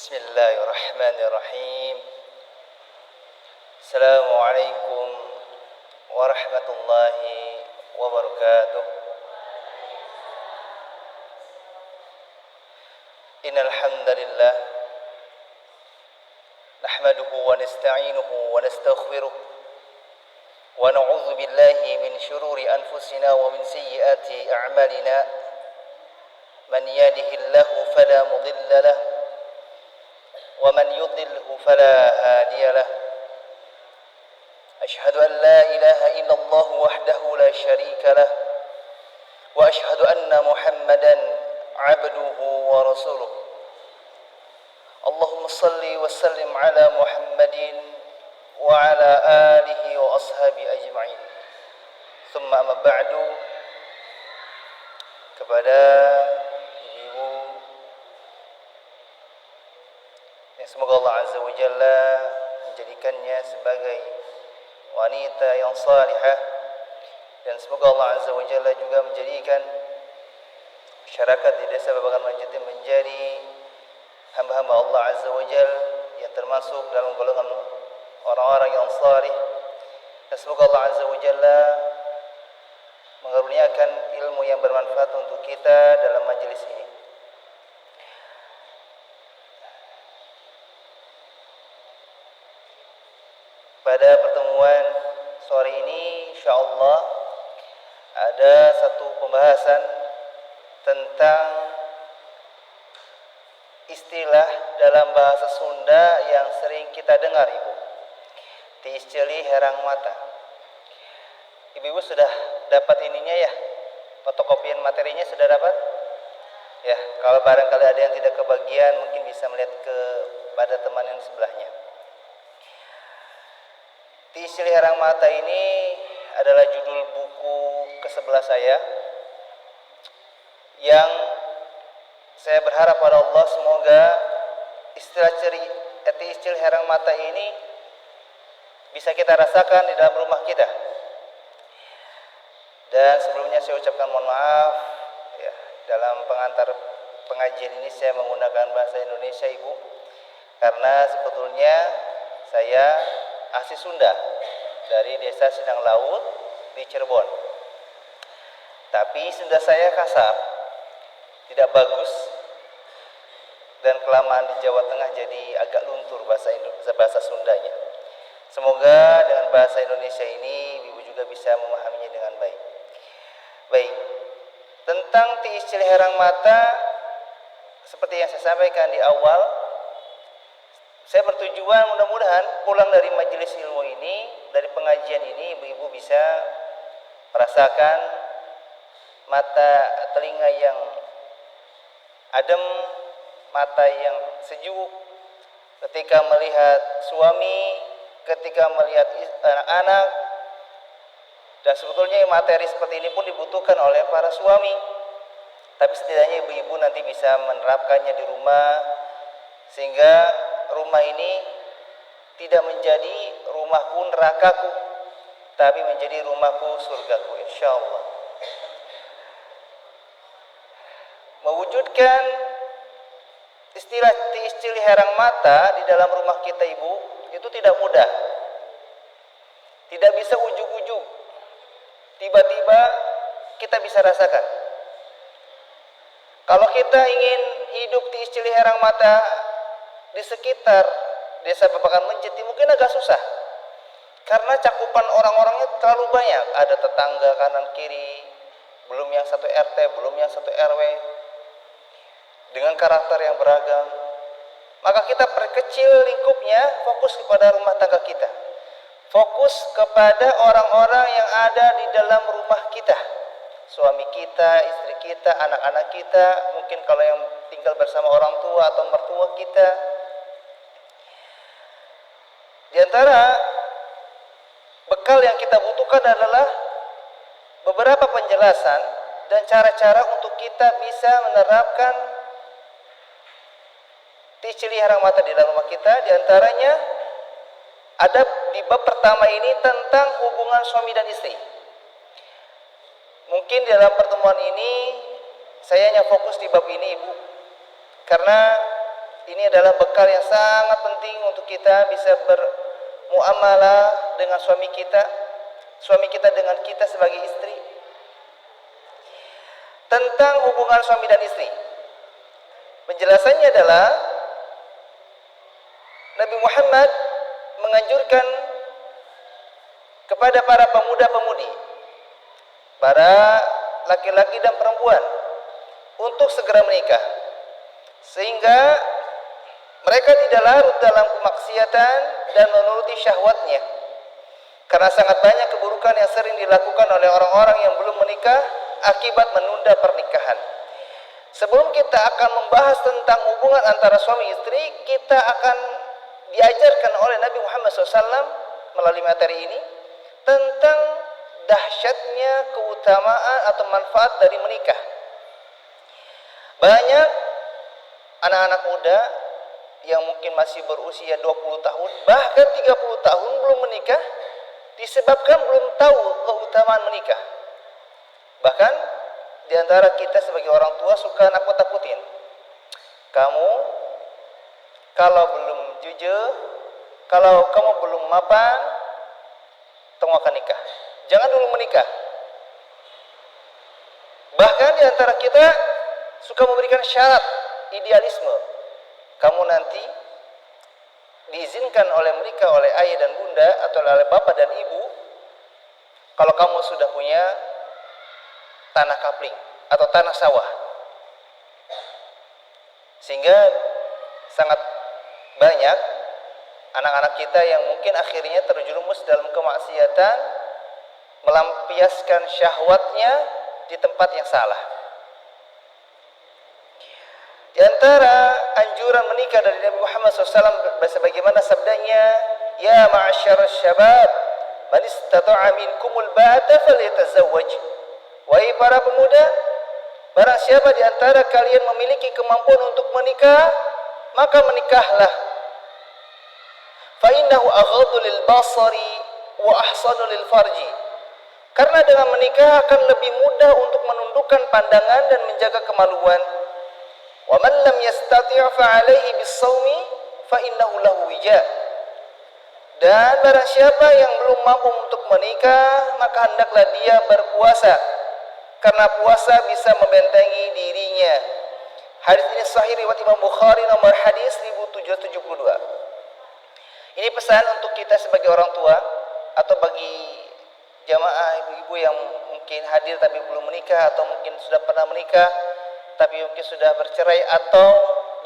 Bismillahirrahmanirrahim. Assalamualaikum warahmatullahi wabarakatuh. Innal hamdalillah nahmaduhu wa nasta'inuhu wa nastaghfiruh wa na'udzu billahi min shururi anfusina wa min sayyiati a'malina. Man yahdihillahu fala mudilla lahu wa man yudlilhu fala hadiya lahu. Ashhadu an la ilaha illallah wahdahu la syarika lah wa ashhadu anna Muhammadan abduhu wa rasuluh. Allahumma salli wa sallim ala Muhammadin wa ala alihi wa ashabi ajma'in. Thumma amma ba'du. Kepada ibu yang semoga Allah Azza wa Jalla menjadikannya sebagai wanita yang salihah, dan semoga Allah Azza wa Jalla juga menjadikan masyarakat di desa Babakan Manjati menjadi hamba-hamba Allah Azza wa Jalla yang termasuk dalam golongan orang-orang yang salih, dan semoga Allah Azza wa Jalla mengaruniakan ilmu yang bermanfaat untuk kita dalam majelis ini. Pada pertemuan sore ini insyaallah ada satu pembahasan tentang istilah dalam bahasa Sunda yang sering kita dengar, Ibu. Tiisceli herang mata. Ibu sudah dapat ininya ya? Fotokopian materinya sudah dapat? Ya, kalau barangkali ada yang tidak kebagian mungkin bisa melihat kepada teman yang sebelahnya. Tiisceli herang mata ini adalah judul buku ke-11 saya, yang saya berharap pada Allah semoga istilah tiisceli herang mata ini bisa kita rasakan di dalam rumah kita. Dan sebelumnya saya ucapkan mohon maaf ya, dalam pengantar pengajian ini saya menggunakan bahasa Indonesia, Ibu, karena sebetulnya saya asli Sunda dari desa Sindang Laut di Cirebon. Tapi Sunda saya kasar, tidak bagus, dan kelamaan di Jawa Tengah jadi agak luntur bahasa Sundanya. Semoga dengan bahasa Indonesia ini Ibu juga bisa memahaminya dengan baik. Baik, tentang tiisceli herang mata, seperti yang saya sampaikan di awal, saya bertujuan mudah-mudahan pulang dari majelis ilmu ini, dari pengajian ini, ibu-ibu bisa merasakan mata telinga yang adem, mata yang sejuk ketika melihat suami, ketika melihat anak-anak. Dan sebetulnya materi seperti ini pun dibutuhkan oleh para suami. Tapi setidaknya ibu-ibu nanti bisa menerapkannya di rumah, sehingga rumah ini tidak menjadi rumahku nerakaku, tapi menjadi rumahku surgaku insyaallah. Mewujudkan istilah tiisceli herang mata di dalam rumah kita, Ibu, itu tidak mudah. Tidak bisa ujug-ujug tiba-tiba kita bisa rasakan. Kalau kita ingin hidup tiisceli herang mata di sekitar desa Babakan Manjati mungkin agak susah, karena cakupan orang-orangnya terlalu banyak. Ada tetangga kanan kiri, belum yang satu RT, belum yang satu RW, dengan karakter yang beragam. Maka kita perkecil lingkupnya, fokus kepada rumah tangga kita, fokus kepada orang-orang yang ada di dalam rumah kita, suami kita, istri kita, anak-anak kita, mungkin kalau yang tinggal bersama orang tua atau mertua kita. Di antara bekal yang kita butuhkan adalah beberapa penjelasan dan cara-cara untuk kita bisa menerapkan tiisceli herang mata di dalam rumah kita. Di antaranya ada di bab pertama ini tentang hubungan suami dan istri. Mungkin dalam pertemuan ini saya hanya fokus di bab ini, Ibu, karena ini adalah bekal yang sangat penting untuk kita bisa bermuamalah dengan suami kita dengan kita sebagai istri. Tentang hubungan suami dan istri, penjelasannya adalah Nabi Muhammad menganjurkan kepada para pemuda-pemudi, para laki-laki dan perempuan untuk segera menikah, sehingga mereka tidak larut dalam kemaksiatan dan menuruti syahwatnya. Karena sangat banyak keburukan yang sering dilakukan oleh orang-orang yang belum menikah akibat menunda pernikahan. Sebelum kita akan membahas tentang hubungan antara suami istri, kita akan diajarkan oleh Nabi Muhammad SAW melalui materi ini tentang dahsyatnya keutamaan atau manfaat dari menikah. Banyak anak-anak muda yang mungkin masih berusia 20 tahun, bahkan 30 tahun belum menikah, disebabkan belum tahu keutamaan menikah. Bahkan di antara kita sebagai orang tua suka nakut-nakutin. Kamu kalau belum jujur, kalau kamu belum mapan, kamu akan nikah. Jangan dulu menikah. Bahkan di antara kita suka memberikan syarat idealisme. Kamu nanti diizinkan oleh menikah oleh ayah dan bunda atau oleh bapak dan ibu kalau kamu sudah punya tanah kapling atau tanah sawah. Sehingga sangat banyak anak-anak kita yang mungkin akhirnya terjerumus dalam kemaksiatan, melampiaskan syahwatnya di tempat yang salah. Di antara anjuran menikah dari Nabi Muhammad SAW sebagaimana sabdanya, ya ma'asyar syabab, man istata'a minkumul ba'ata falyatazawwaj. Wahai para pemuda, barang siapa di antara kalian memiliki kemampuan untuk menikah, maka menikahlah. Fa innahu aghaddu lil basari wa ahsanu lil farji. Karena dengan menikah akan lebih mudah untuk menundukkan pandangan dan menjaga kemaluan. Wa man lam yastati' fa 'alaihi bis-shaumi fa innahu lahu wija. Dan barang siapa yang belum mampu untuk menikah, maka hendaklah dia berpuasa, karena puasa bisa membentengi dirinya. Hadis ini sahih riwayat Imam Bukhari nomor hadis 1772. Ini pesan untuk kita sebagai orang tua atau bagi jamaah ibu-ibu yang mungkin hadir tapi belum menikah, atau mungkin sudah pernah menikah tapi mungkin sudah bercerai atau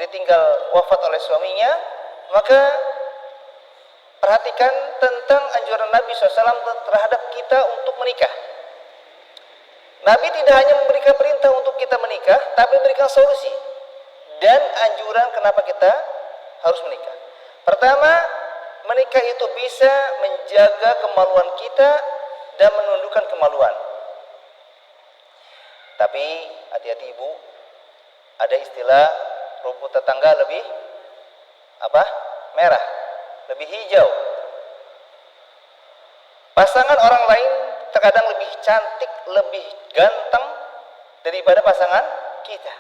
ditinggal wafat oleh suaminya. Maka perhatikan tentang anjuran Nabi SAW terhadap kita untuk menikah. Nabi tidak hanya memberikan perintah untuk kita menikah, tapi memberikan solusi dan anjuran kenapa kita harus menikah. Pertama, menikah itu bisa menjaga kemaluan kita dan menundukkan kemaluan. Tapi hati-hati ibu, ada istilah rumput tetangga lebih merah, lebih hijau. Pasangan orang lain terkadang lebih cantik, lebih ganteng daripada pasangan kita.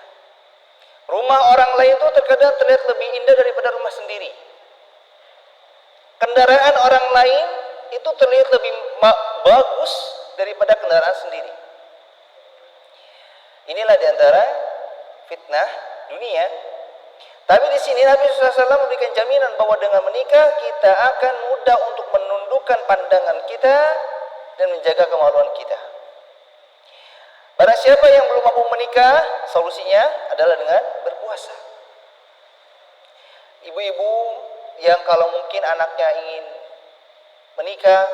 Rumah orang lain itu terkadang terlihat lebih indah daripada rumah sendiri. Kendaraan orang lain itu terlihat lebih bagus daripada kendaraan sendiri. Inilah diantara fitnah dunia. Tapi di sini Nabi SAW memberikan jaminan bahwa dengan menikah kita akan mudah untuk menundukkan pandangan kita dan menjaga kemaluan kita. Barang siapa yang belum mampu menikah, solusinya adalah dengan berpuasa. Ibu-ibu yang kalau mungkin anaknya ingin menikah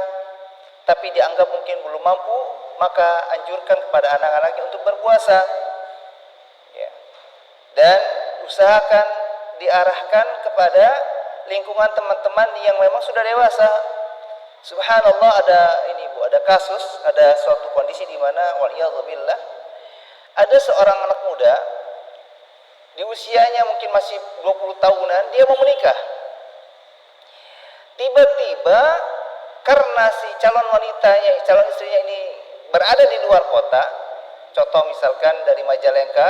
tapi dianggap mungkin belum mampu, maka anjurkan kepada anak-anaknya untuk berpuasa. Ya. Dan usahakan diarahkan kepada lingkungan teman-teman yang memang sudah dewasa. Subhanallah, ada kasus, ada suatu kondisi di mana waliyadzubillah ada seorang anak muda di usianya mungkin masih 20 tahunan, dia mau menikah. Tiba-tiba karena si calon istrinya ini berada di luar kota, contoh misalkan dari Majalengka,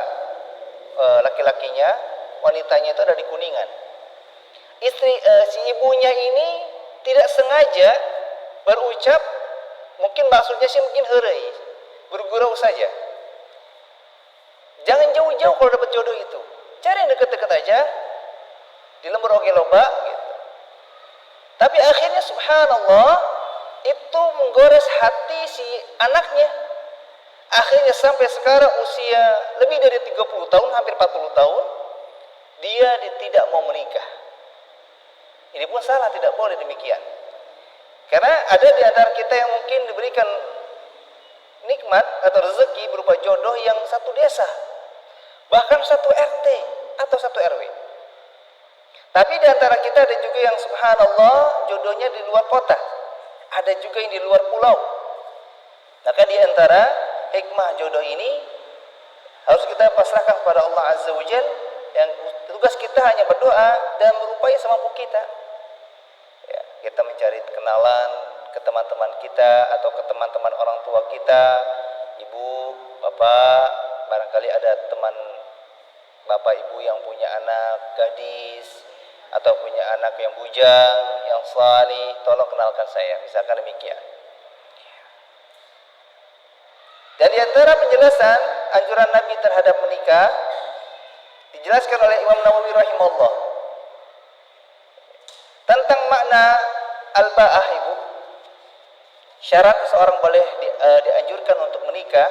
laki-lakinya wanitanya itu ada di Kuningan. Si ibunya ini tidak sengaja berucap, mungkin maksudnya sih mungkin heureuy, bergurau saja. Jangan jauh-jauh kalau dapat jodoh itu. Cari yang dekat-dekat aja, di lembur oge loba gitu. Tapi akhirnya subhanallah itu menggores hati si anaknya. Akhirnya sampai sekarang usia lebih dari 30 tahun, hampir 40 tahun, dia tidak mau menikah. Ini pun salah, tidak boleh demikian. Karena ada di antara kita yang mungkin diberikan nikmat atau rezeki berupa jodoh yang satu desa, bahkan satu RT atau satu RW. Tapi di antara kita ada juga yang subhanallah jodohnya di luar kota, ada juga yang di luar pulau. Maka di antara hikmah jodoh ini harus kita pasrahkan kepada Allah Azza wa Jalla, yang tugas kita hanya berdoa dan berupaya semampu kita. Ya, kita mencari kenalan ke teman-teman kita atau ke teman-teman orang tua kita, ibu, bapak, barangkali ada teman bapak ibu yang punya anak gadis atau punya anak yang bujang, yang salih, tolong kenalkan saya, misalkan demikian. Dan di antara penjelasan anjuran Nabi terhadap menikah dijelaskan oleh Imam Nawawi rahimahullah tentang makna al-ba'ah, ibu. Syarat seseorang boleh dianjurkan untuk menikah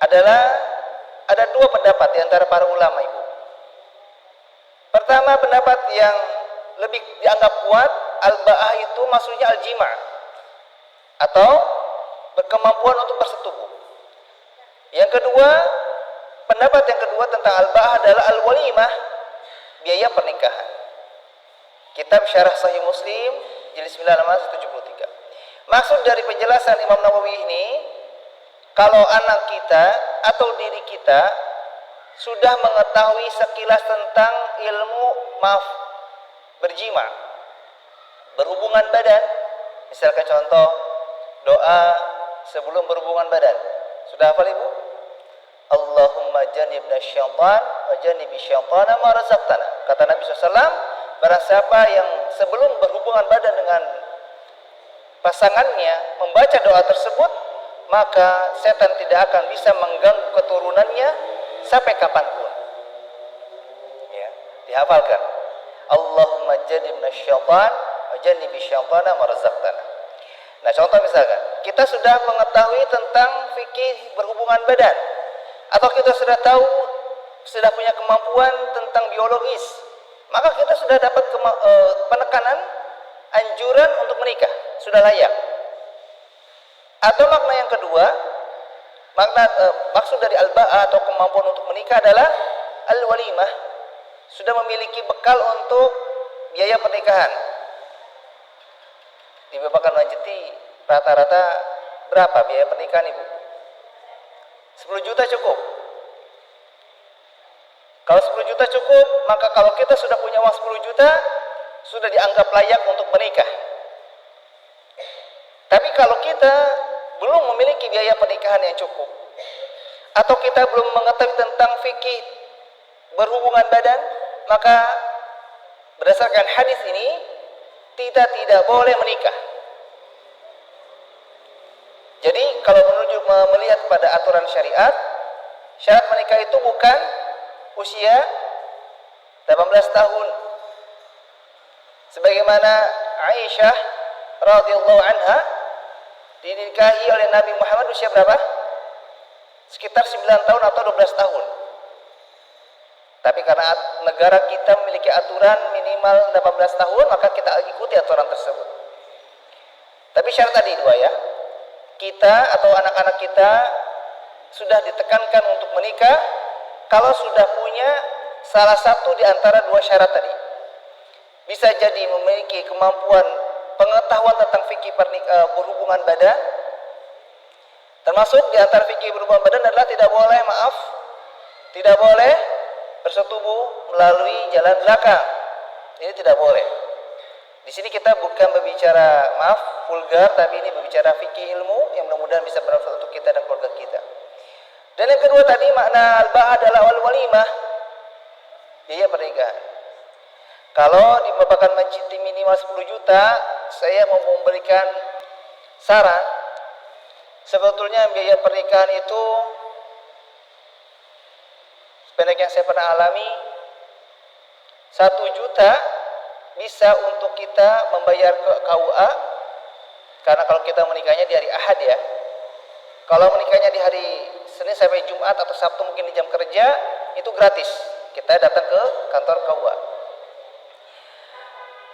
adalah ada dua pendapat di antara para ulama, ibu. Pertama, pendapat yang lebih dianggap kuat, al-ba'ah itu maksudnya al-jima' atau berkemampuan untuk bersetubuh. Yang kedua, pendapat yang kedua tentang al-ba'ah adalah al-walimah, biaya pernikahan. Kitab Syarah Sahih Muslim jilid 9 halaman 173. Maksud dari penjelasan Imam Nawawi ini, kalau anak kita atau diri kita sudah mengetahui sekilas tentang ilmu berjima, berhubungan badan, misalkan contoh doa sebelum berhubungan badan, sudah hafal ibu? Allahumma jannibna syaitan wa jannibi syaitana ma razaqtana. Kata Nabi SAW, barang siapa yang sebelum berhubungan badan dengan pasangannya membaca doa tersebut, maka setan tidak akan bisa mengganggu keturunannya sampai kapanpun. Ya, dihafalkan. Allahumma jannibna syaitan wa jannibi syaitana ma razaqtana. Nah, contoh misalkan kita sudah mengetahui tentang fikih berhubungan badan, atau kita sudah tahu, sudah punya kemampuan tentang biologis, maka kita sudah dapat penekanan anjuran untuk menikah, sudah layak. Atau makna yang kedua, maksud dari al-ba'ah atau kemampuan untuk menikah adalah al-walimah, sudah memiliki bekal untuk biaya pernikahan. Di Babakan Manjeti rata-rata berapa biaya pernikahan, ibu? 10 juta cukup. Kalau 10 juta cukup, maka kalau kita sudah punya uang 10 juta, sudah dianggap layak untuk menikah. Tapi kalau kita belum memiliki biaya pernikahan yang cukup, atau kita belum mengetahui tentang fikih berhubungan badan, maka berdasarkan hadis ini kita tidak boleh menikah. Jadi kalau melihat pada aturan syariat, syarat menikah itu bukan usia 18 tahun. Sebagaimana Aisyah radhiyallahu anha dinikahi oleh Nabi Muhammad usia berapa? Sekitar 9 tahun atau 12 tahun. Tapi karena negara kita memiliki aturan minimal 18 tahun, maka kita ikuti aturan tersebut. Tapi syarat tadi dua ya. Kita atau anak-anak kita sudah ditekankan untuk menikah kalau sudah punya salah satu di antara dua syarat tadi. Bisa jadi memiliki kemampuan pengetahuan tentang fikih berhubungan badan. Termasuk di antara fikih berhubungan badan adalah tidak boleh bersetubuh melalui jalan belakang. Ini tidak boleh. Di sini kita bukan berbicara vulgar, tapi ini berbicara fikih ilmu yang mudah-mudahan bisa bermanfaat untuk kita dan keluarga kita. Dan yang kedua tadi makna al-ba'ah adalah al-walimah. biaya pernikahan. Kalau di Babakan Masjid minimal 10 juta, saya mau memberikan saran, sebetulnya biaya pernikahan itu sependek yang saya pernah alami, 1 juta bisa untuk kita membayar ke KUA, karena kalau kita menikahnya di hari Ahad ya. Kalau menikahnya di hari Senin sampai Jumat atau Sabtu mungkin di jam kerja, itu gratis. Kita datang ke kantor KUA.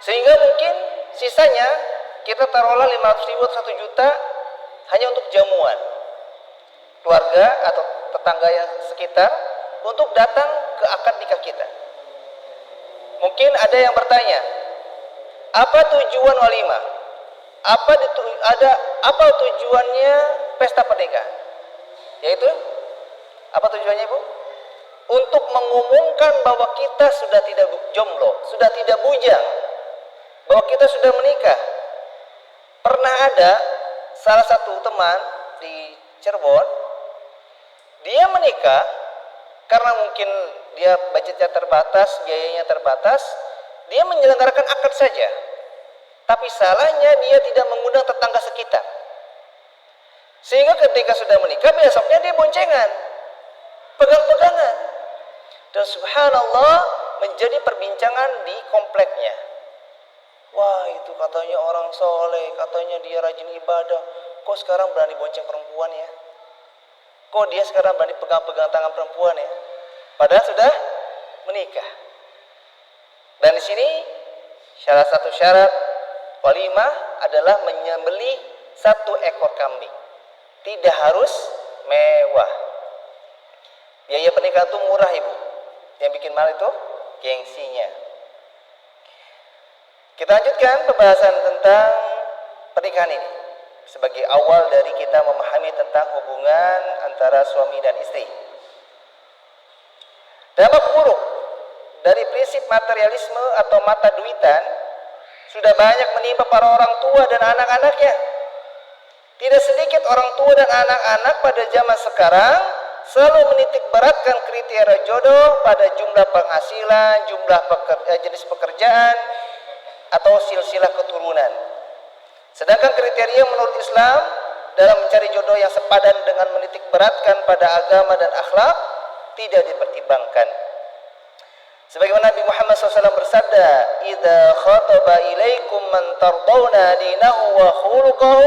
Sehingga mungkin sisanya kita taruhlah 500.000 atau 1 juta hanya untuk jamuan keluarga atau tetangga yang sekitar untuk datang ke akad nikah kita. Mungkin ada yang bertanya, apa tujuan walimah? Apa tujuannya pesta pernikahan? Yaitu apa tujuannya, Ibu? Untuk mengumumkan bahwa kita sudah tidak jomblo, sudah tidak bujang, bahwa kita sudah menikah. Pernah ada salah satu teman di Cirebon, dia menikah karena mungkin dia budgetnya terbatas, biayanya terbatas, dia menyelenggarakan akad saja. Tapi salahnya dia tidak mengundang tetangga sekitar. Sehingga ketika sudah menikah, besoknya dia boncengan, pegang-pegangan. Dan subhanallah menjadi perbincangan di kompleknya. Wah, itu katanya orang soleh, katanya dia rajin ibadah. Kok sekarang berani bonceng perempuan ya? Kok dia sekarang berani pegang-pegang tangan perempuan ya? Padahal sudah menikah. Dan di sini salah satu syarat walimah adalah menyembelih 1 ekor kambing. Tidak harus mewah. Biaya pernikahan itu murah, Ibu. Yang bikin mahal itu gengsinya. Kita lanjutkan pembahasan tentang pernikahan ini sebagai awal dari kita memahami tentang hubungan antara suami dan istri. Dampak buruk dari prinsip materialisme atau mata duitan sudah banyak menimpa para orang tua dan anak-anaknya. Tidak sedikit orang tua dan anak-anak pada zaman sekarang selalu menitik beratkan kriteria jodoh pada jumlah penghasilan, jumlah jenis pekerjaan, atau silsilah keturunan. Sedangkan kriteria menurut Islam dalam mencari jodoh yang sepadan dengan menitik beratkan pada agama dan akhlak tidak dipertimbangkan. Sebagaimana Nabi Muhammad SAW bersabda, "Idza khataba ilaikum man tardawna dinahu wa khuluquhu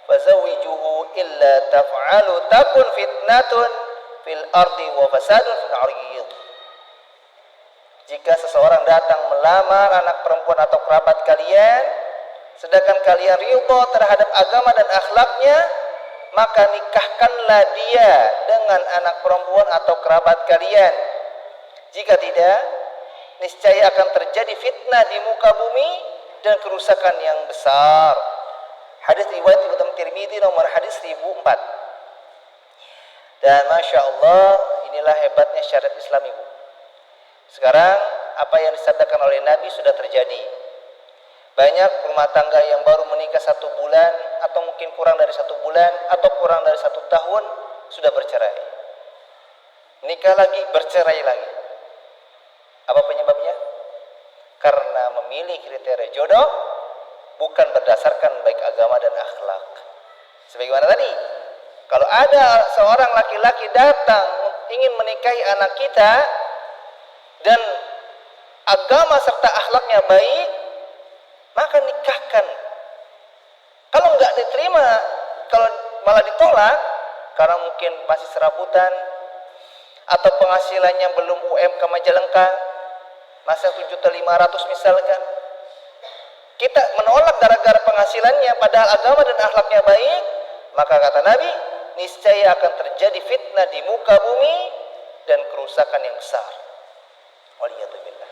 fazawwijuhu illa taf'alu takun fitnatun fil ardi wa fasadun fil 'arid." Jika seseorang datang melamar anak perempuan atau kerabat kalian, sedangkan kalian ridha terhadap agama dan akhlaknya, maka nikahkanlah dia dengan anak perempuan atau kerabat kalian. Jika tidak, niscaya akan terjadi fitnah di muka bumi dan kerusakan yang besar. Hadis riwayat Imam Tirmidzi nomor hadis 1004. Dan Masya Allah, inilah hebatnya syariat Islam, Ibu. Sekarang apa yang disabdakan oleh Nabi sudah terjadi. Banyak rumah tangga yang baru menikah 1 bulan atau mungkin kurang dari 1 bulan atau kurang dari 1 tahun sudah bercerai. Menikah lagi, bercerai lagi. Apa penyebabnya? Karena memilih kriteria jodoh bukan berdasarkan baik agama dan akhlak. Sebagaimana tadi, kalau ada seorang laki-laki datang ingin menikahi anak kita dan agama serta akhlaknya baik, maka nikahkan. Kalau enggak diterima, kalau malah ditolak karena mungkin masih serabutan atau penghasilannya belum UMK Majalengka, masa 7.500.000 misalkan, kita menolak gara-gara penghasilannya padahal agama dan akhlaknya baik, maka kata Nabi, niscaya akan terjadi fitnah di muka bumi dan kerusakan yang besar. Waliyadzubillah.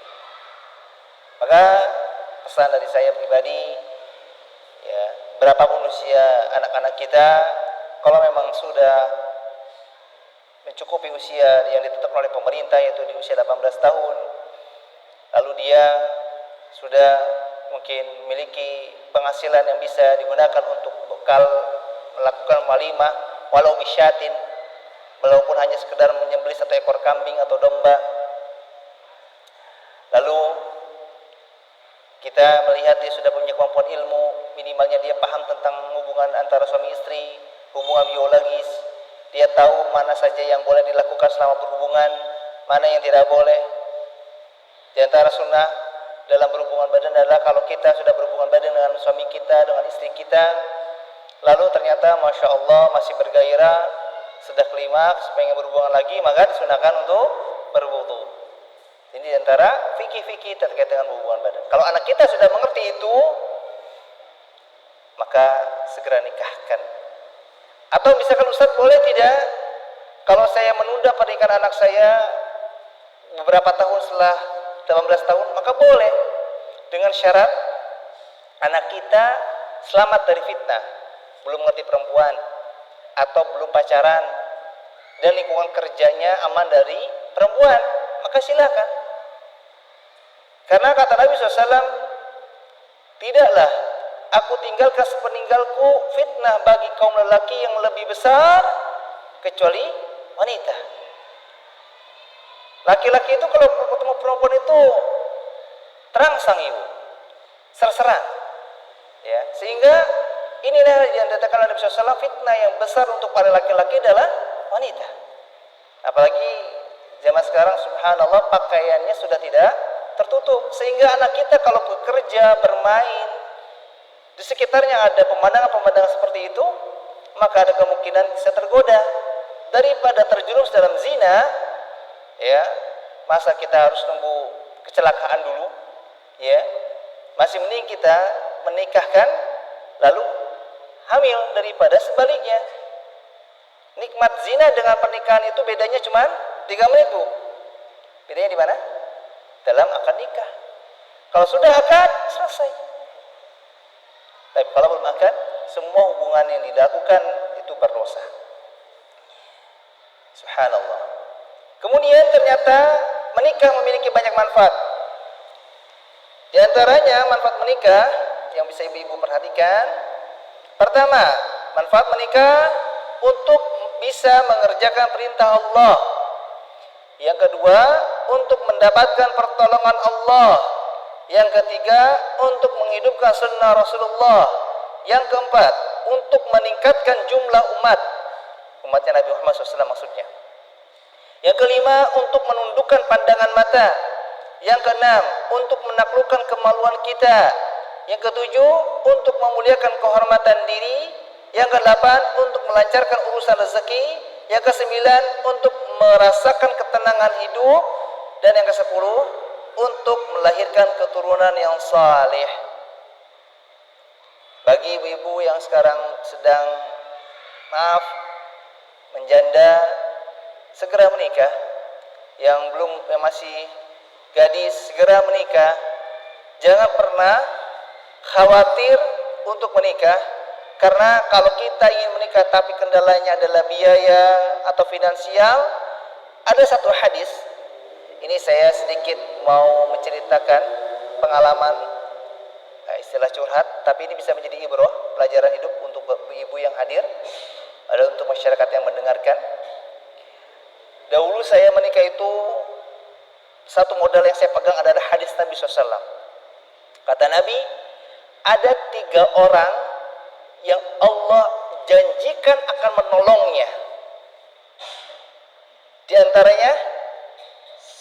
Maka pesan dari saya pribadi, ya, berapapun usia anak-anak kita, kalau memang sudah mencukupi usia yang ditetapkan oleh pemerintah yaitu di usia 18 tahun, lalu dia sudah mungkin memiliki penghasilan yang bisa digunakan untuk bekal melakukan walimah walau bisyatin, walaupun hanya sekedar menyembelih 1 ekor kambing atau domba, Lalu kita melihat dia sudah punya kemampuan ilmu, minimalnya dia paham tentang hubungan antara suami istri, hubungan biologis. Dia tahu mana saja yang boleh dilakukan selama berhubungan, mana yang tidak boleh. Di antara sunnah dalam berhubungan badan adalah kalau kita sudah berhubungan badan dengan suami kita, dengan istri kita, lalu ternyata Masya Allah masih bergairah, sudah klimaks, pengen berhubungan lagi, maka disunahkan untuk berwudu. Ini di antara fikih-fikih terkait dengan hubungan badan. Kalau anak kita sudah mengerti itu, maka segera nikahkan. Atau misalkan Ustaz, boleh tidak kalau saya menunda pernikahan anak saya beberapa tahun setelah 18 tahun, maka boleh, dengan syarat anak kita selamat dari fitnah, belum mengerti perempuan atau belum pacaran dan lingkungan kerjanya aman dari perempuan, maka silakan. Karena kata Nabi SAW, tidaklah aku tinggalkan sepeninggalku fitnah bagi kaum lelaki yang lebih besar kecuali wanita. Laki-laki itu kalau ketemu perempuan itu terangsang ibu, serserang, ya. Sehingga inilah yang dikatakan Nabi SAW, fitnah yang besar untuk para laki-laki adalah wanita. Apalagi zaman sekarang, subhanallah, pakaiannya sudah tidak tertutup, sehingga anak kita kalau bekerja, bermain, di sekitarnya ada pemandangan-pemandangan seperti itu, maka ada kemungkinan bisa tergoda. Daripada terjerumus dalam zina, ya, masa kita harus nunggu kecelakaan dulu, ya, masih mending kita menikahkan lalu hamil daripada sebaliknya. Nikmat zina dengan pernikahan itu bedanya cuma 3 menit, Bu. Bedanya di mana? Dalam akad nikah. Kalau sudah akad, selesai. Tapi kalau belum akad, semua hubungan yang dilakukan itu berdosa. Subhanallah. Kemudian ternyata menikah memiliki banyak manfaat. Di antaranya manfaat menikah yang bisa ibu-ibu perhatikan. Pertama, manfaat menikah untuk bisa mengerjakan perintah Allah. Yang kedua, untuk mendapatkan pertolongan Allah. Yang ketiga, untuk menghidupkan sunnah Rasulullah. Yang keempat, untuk meningkatkan jumlah umatnya Nabi Muhammad SAW maksudnya. Yang kelima, untuk menundukkan pandangan mata. Yang keenam, untuk menaklukkan kemaluan kita. Yang ketujuh, untuk memuliakan kehormatan diri. Yang kedelapan, untuk melancarkan urusan rezeki. Yang kesembilan, untuk merasakan ketenangan hidup. Dan yang kesepuluh, untuk melahirkan keturunan yang saleh. Bagi ibu-ibu yang sekarang sedang menjanda, segera menikah. Yang masih gadis, segera menikah. Jangan pernah khawatir untuk menikah, karena kalau kita ingin menikah tapi kendalanya adalah biaya atau finansial, ada satu hadis. Ini saya sedikit mau menceritakan pengalaman, istilah curhat, tapi ini bisa menjadi ibrah, pelajaran hidup untuk ibu yang hadir, ada untuk masyarakat yang mendengarkan. Dahulu saya menikah itu, satu modal yang saya pegang adalah hadis Nabi SAW. Kata Nabi, ada 3 orang yang Allah janjikan akan menolongnya. Di antaranya,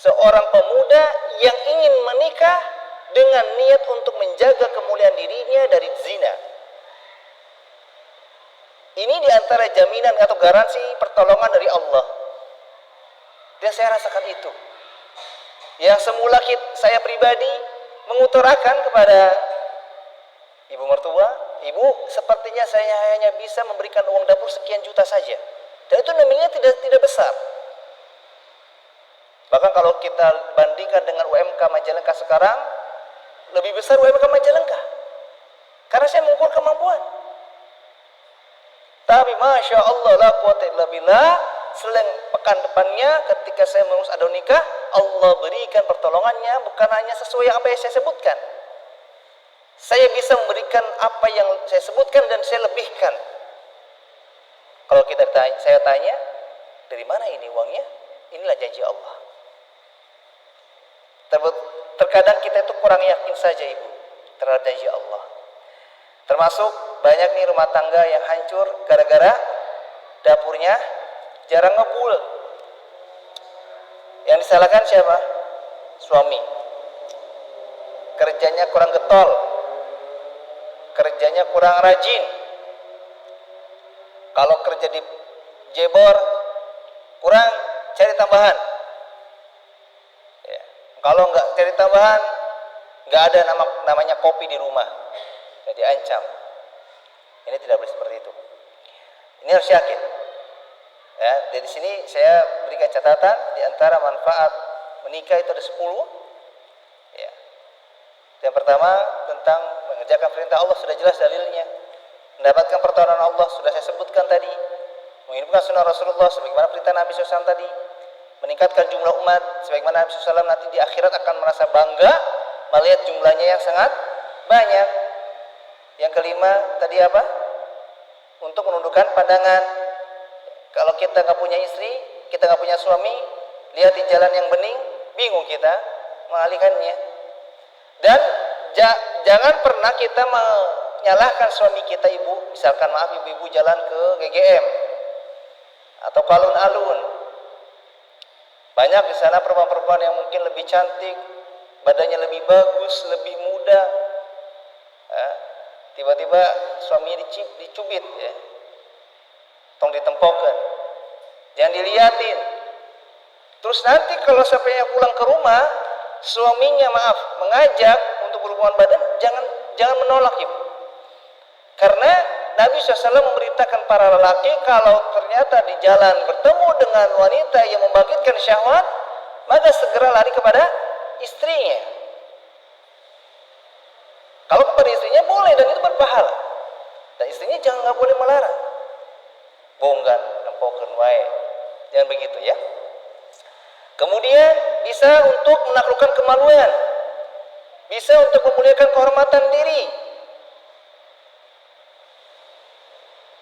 seorang pemuda yang ingin menikah dengan niat untuk menjaga kemuliaan dirinya dari zina. Ini di antara jaminan atau garansi pertolongan dari Allah. Dan saya rasakan itu. Yang semula saya pribadi mengutarakan kepada ibu mertua, ibu, sepertinya saya hanya bisa memberikan uang dapur sekian juta saja. Dan itu nominalnya tidak besar. Bahkan kalau kita bandingkan dengan UMK Majalengka sekarang, lebih besar UMK Majalengka. Karena saya mengukur kemampuan. Tapi Masya Allah, la quwwata illa billah, selang pekan depannya ketika saya mengurus adu nikah, Allah berikan pertolongannya, bukan hanya sesuai apa yang saya sebutkan. Saya bisa memberikan apa yang saya sebutkan dan saya lebihkan. Kalau saya tanya, dari mana ini uangnya? Inilah janji Allah. terkadang kita itu kurang yakin saja ibu terhadap janji Allah. Termasuk banyak nih rumah tangga yang hancur gara-gara dapurnya jarang ngebul. Yang disalahkan siapa? Suami. Kerjanya kurang getol, kerjanya kurang rajin. Kalau kerja di jebor kurang, cari tambahan. Ya. Kalau nggak cari tambahan, nggak ada namanya kopi di rumah. Jadi ancam. Ini tidak boleh seperti itu. Ini harus yakin. Ya, dari sini saya berikan catatan di antara manfaat menikah itu ada 10. Ya. Yang pertama tentang mengerjakan perintah Allah sudah jelas dalilnya. Mendapatkan pertolongan Allah sudah saya sebutkan tadi. Menghidupkan sunnah Rasulullah sebagaimana perintah Nabi SAW tadi. Meningkatkan jumlah umat sebagaimana Nabi SAW nanti di akhirat akan merasa bangga melihat jumlahnya yang sangat banyak. Yang kelima tadi apa? Untuk menundukkan pandangan. Kalau kita nggak punya istri, kita nggak punya suami, lihat di jalan yang bening, bingung kita mengalihkannya. Dan jangan pernah kita menyalahkan suami kita ibu. Misalkan maaf ibu-ibu jalan ke GGM atau ke alun-alun. Banyak di sana perempuan-perempuan yang mungkin lebih cantik, badannya lebih bagus, lebih muda. Tiba-tiba suaminya dicubit, ya. Tong ditempokkan. Jangan diliatin. Terus nanti kalau sampainya pulang ke rumah, suaminya mengajak untuk berhubungan badan, jangan menolak ibu. Karena Nabi SAW memberitakan para lelaki kalau ternyata di jalan bertemu dengan wanita yang membangkitkan syahwat, maka segera lari kepada istrinya. Kalau kepada istrinya boleh dan itu berpahala. Dan istrinya nggak boleh melarang. Bonggan, nempokan wae. Jangan begitu ya. Kemudian bisa untuk menaklukkan kemaluan. Bisa untuk memuliakan kehormatan diri.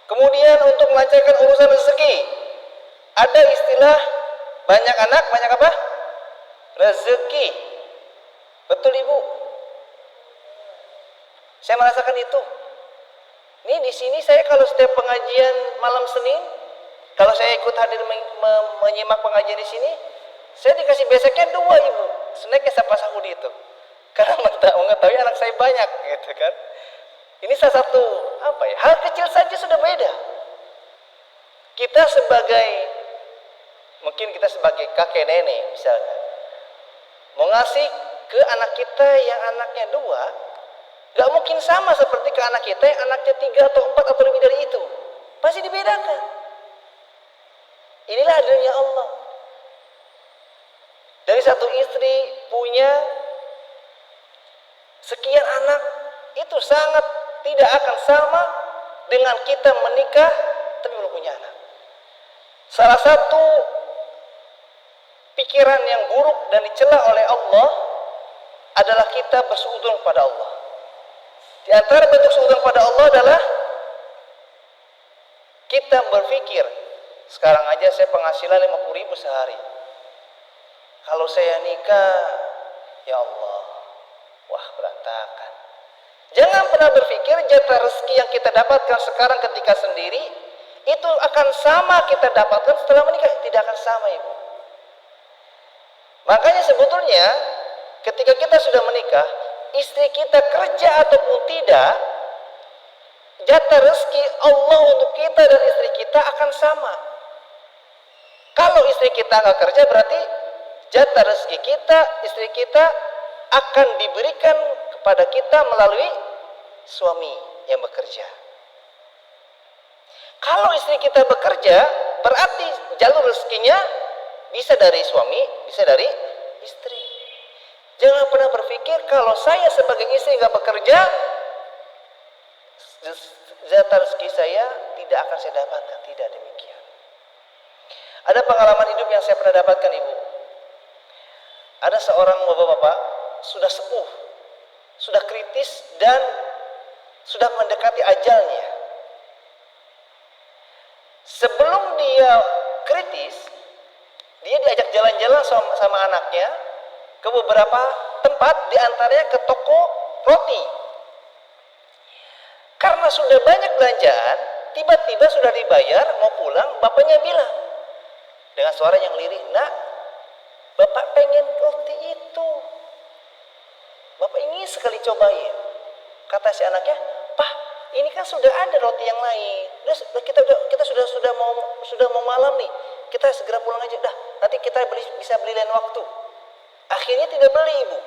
Kemudian untuk melancarkan urusan rezeki. Ada istilah banyak anak, banyak apa? Rezeki. Betul ibu? Saya merasakan itu. Ini di sini saya kalau setiap pengajian malam Senin, kalau saya ikut hadir menyimak pengajian di sini, saya dikasih beseknya 2 ibu. Snacknya Sapa Sahudi itu. Karena mengetahui anak saya banyak, gitu kan. Ini salah satu hal kecil saja sudah beda. Mungkin kita sebagai kakek nenek misalnya, mau ngasih ke anak kita yang anaknya 2, gak mungkin sama seperti ke anak kita yang anaknya 3 atau 4 atau lebih dari itu. Pasti dibedakan. Inilah adilnya Allah. Dari satu istri punya sekian anak, itu sangat tidak akan sama dengan kita menikah tapi belum punya anak. Salah satu pikiran yang buruk dan dicela oleh Allah adalah kita bersuudzon kepada Allah. Di antara bentuk suudzon kepada Allah adalah kita berpikir, sekarang aja saya penghasilan 50.000 sehari. Kalau saya nikah, ya Allah, wah berantakan. Jangan pernah berpikir jatah rezeki yang kita dapatkan sekarang ketika sendiri itu akan sama kita dapatkan setelah menikah. Tidak akan sama ibu. Makanya sebetulnya ketika kita sudah menikah, istri kita kerja ataupun tidak, jatah rezeki Allah untuk kita dan istri kita akan sama. Kalau istri kita nggak kerja, berarti jatah rezeki kita, istri kita akan diberikan kepada kita melalui suami yang bekerja. Kalau istri kita bekerja, berarti jalur rezekinya bisa dari suami, bisa dari istri. Jangan pernah berpikir kalau saya sebagai istri nggak bekerja, jatah rezeki saya tidak akan saya dapatkan. Tidak demikian. Ada pengalaman hidup yang saya pernah dapatkan ibu. Ada seorang bapak-bapak sudah sepuh, sudah kritis dan sudah mendekati ajalnya. Sebelum dia kritis, dia diajak jalan-jalan sama anaknya ke beberapa tempat, diantaranya ke toko roti. Karena sudah banyak belanjaan, tiba-tiba sudah dibayar, mau pulang, bapaknya bilang dengan suara yang lirih, "Nak, bapak pengen roti itu. Bapak ingin sekali cobain." Kata si anaknya, "Pak, ini kan sudah ada roti yang lain. Kita sudah mau malam nih. Kita segera pulang aja. Dah, nanti kita bisa beli lain waktu." Akhirnya tidak beli, Ibu.